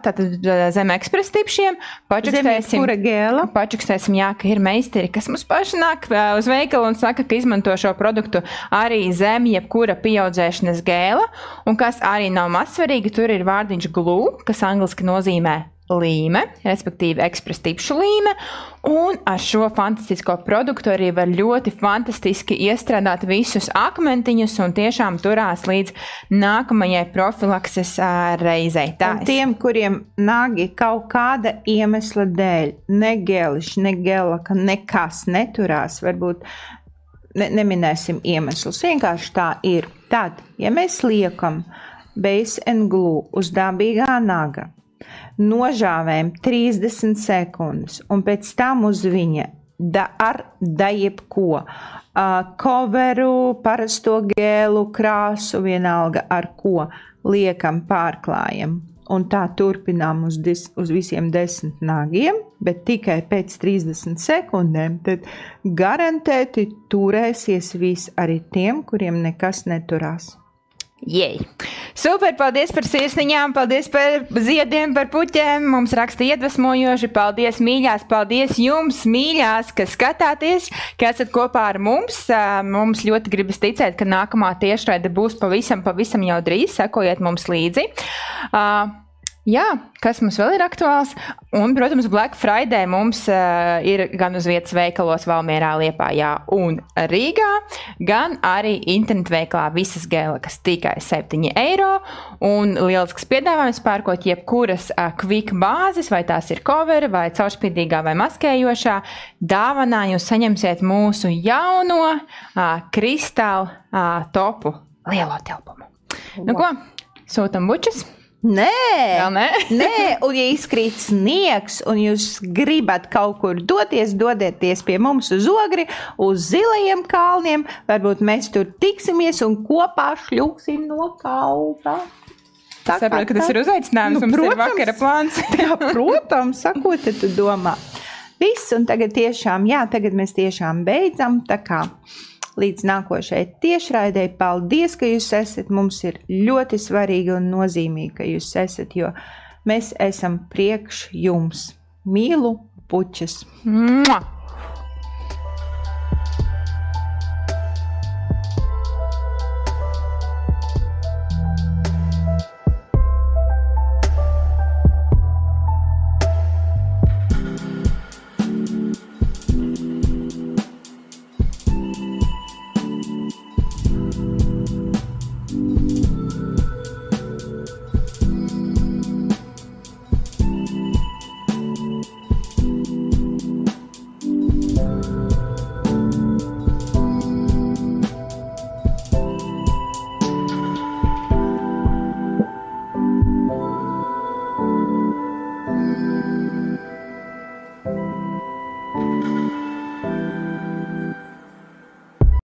[SPEAKER 2] zem ekspres tipšiem pačukstēsim, jā, ka ir meisteri, kas mums paši nāk uz veikalu un saka, ka izmanto šo produktu arī zem jebkura pieaudzēšanas gēla, un kas arī nav mazsvarīgi, tur ir vārdiņš glue, kas angliski nozīmē līme, respektīvi ekspres tipšu līme, un ar šo fantastisko produktu arī var ļoti fantastiski iestrādāt visus akmentiņus un tiešām turās līdz nākamajai profilakses reizei.
[SPEAKER 1] Un tiem, kuriem nagi kaut kāda iemesla dēļ, ne geliš, ne gelaka, nekas neturās, varbūt neminēsim iemeslus, vienkārši tā ir. Tad, ja mēs liekam base and glue uz dabīgā naga, nožāvējam 30 sekundes un pēc tam uz viņa ar jebko, coveru, parasto gēlu, krāsu, vienalga ar ko, liekam, pārklājam. Un tā turpinām uz visiem 10 nagiem, bet tikai pēc 30 sekundēm, tad garantēti turēsies viss arī tiem, kuriem nekas neturās.
[SPEAKER 2] Jej! Super, paldies par sirsniņām, paldies par ziediem, par puķiem, mums raksta iedvesmojoši, paldies mīļās, paldies jums mīļās, kas skatāties, ka esat kopā ar mums. Mums ļoti gribas ticēt, ka nākamā tiešraide būs pavisam jau drīz, sekojiet mums līdzi. Jā, kas mums vēl ir aktuāls? Un, protams, Black Friday mums ir gan uz vietas veikalos Valmierā, Liepājā un Rīgā, gan arī internetveikalā visas gēlakas tikai 7 eiro. Un lielisks piedāvājums pērkot jebkuras quick bāzes, vai tās ir coveri, vai caurspīdīgā, vai maskējošā. Dāvanā jūs saņemsiet mūsu jauno kristālu topu lielo tilpumu. Nu ko, sūtam bučas?
[SPEAKER 1] Nē,
[SPEAKER 2] nē,
[SPEAKER 1] un ja izkrīt sniegs un jūs gribat kaut kur dodieties pie mums uz Ogri, uz zilajiem kalniem, varbūt mēs tur tiksimies un kopā šļūksim no kalna.
[SPEAKER 2] Saprotu, ka tas ir uzaicinājums, mums ir vakara plāns.
[SPEAKER 1] Jā, protams, ko te tu domā? Viss, un tagad mēs tiešām beidzam, tā kā līdz nākošai tiešraidei. Paldies, ka jūs esat. Mums ir ļoti svarīgi un nozīmīgi, ka jūs esat, jo mēs esam priekš jums. Mīlu puķas.
[SPEAKER 2] Mua!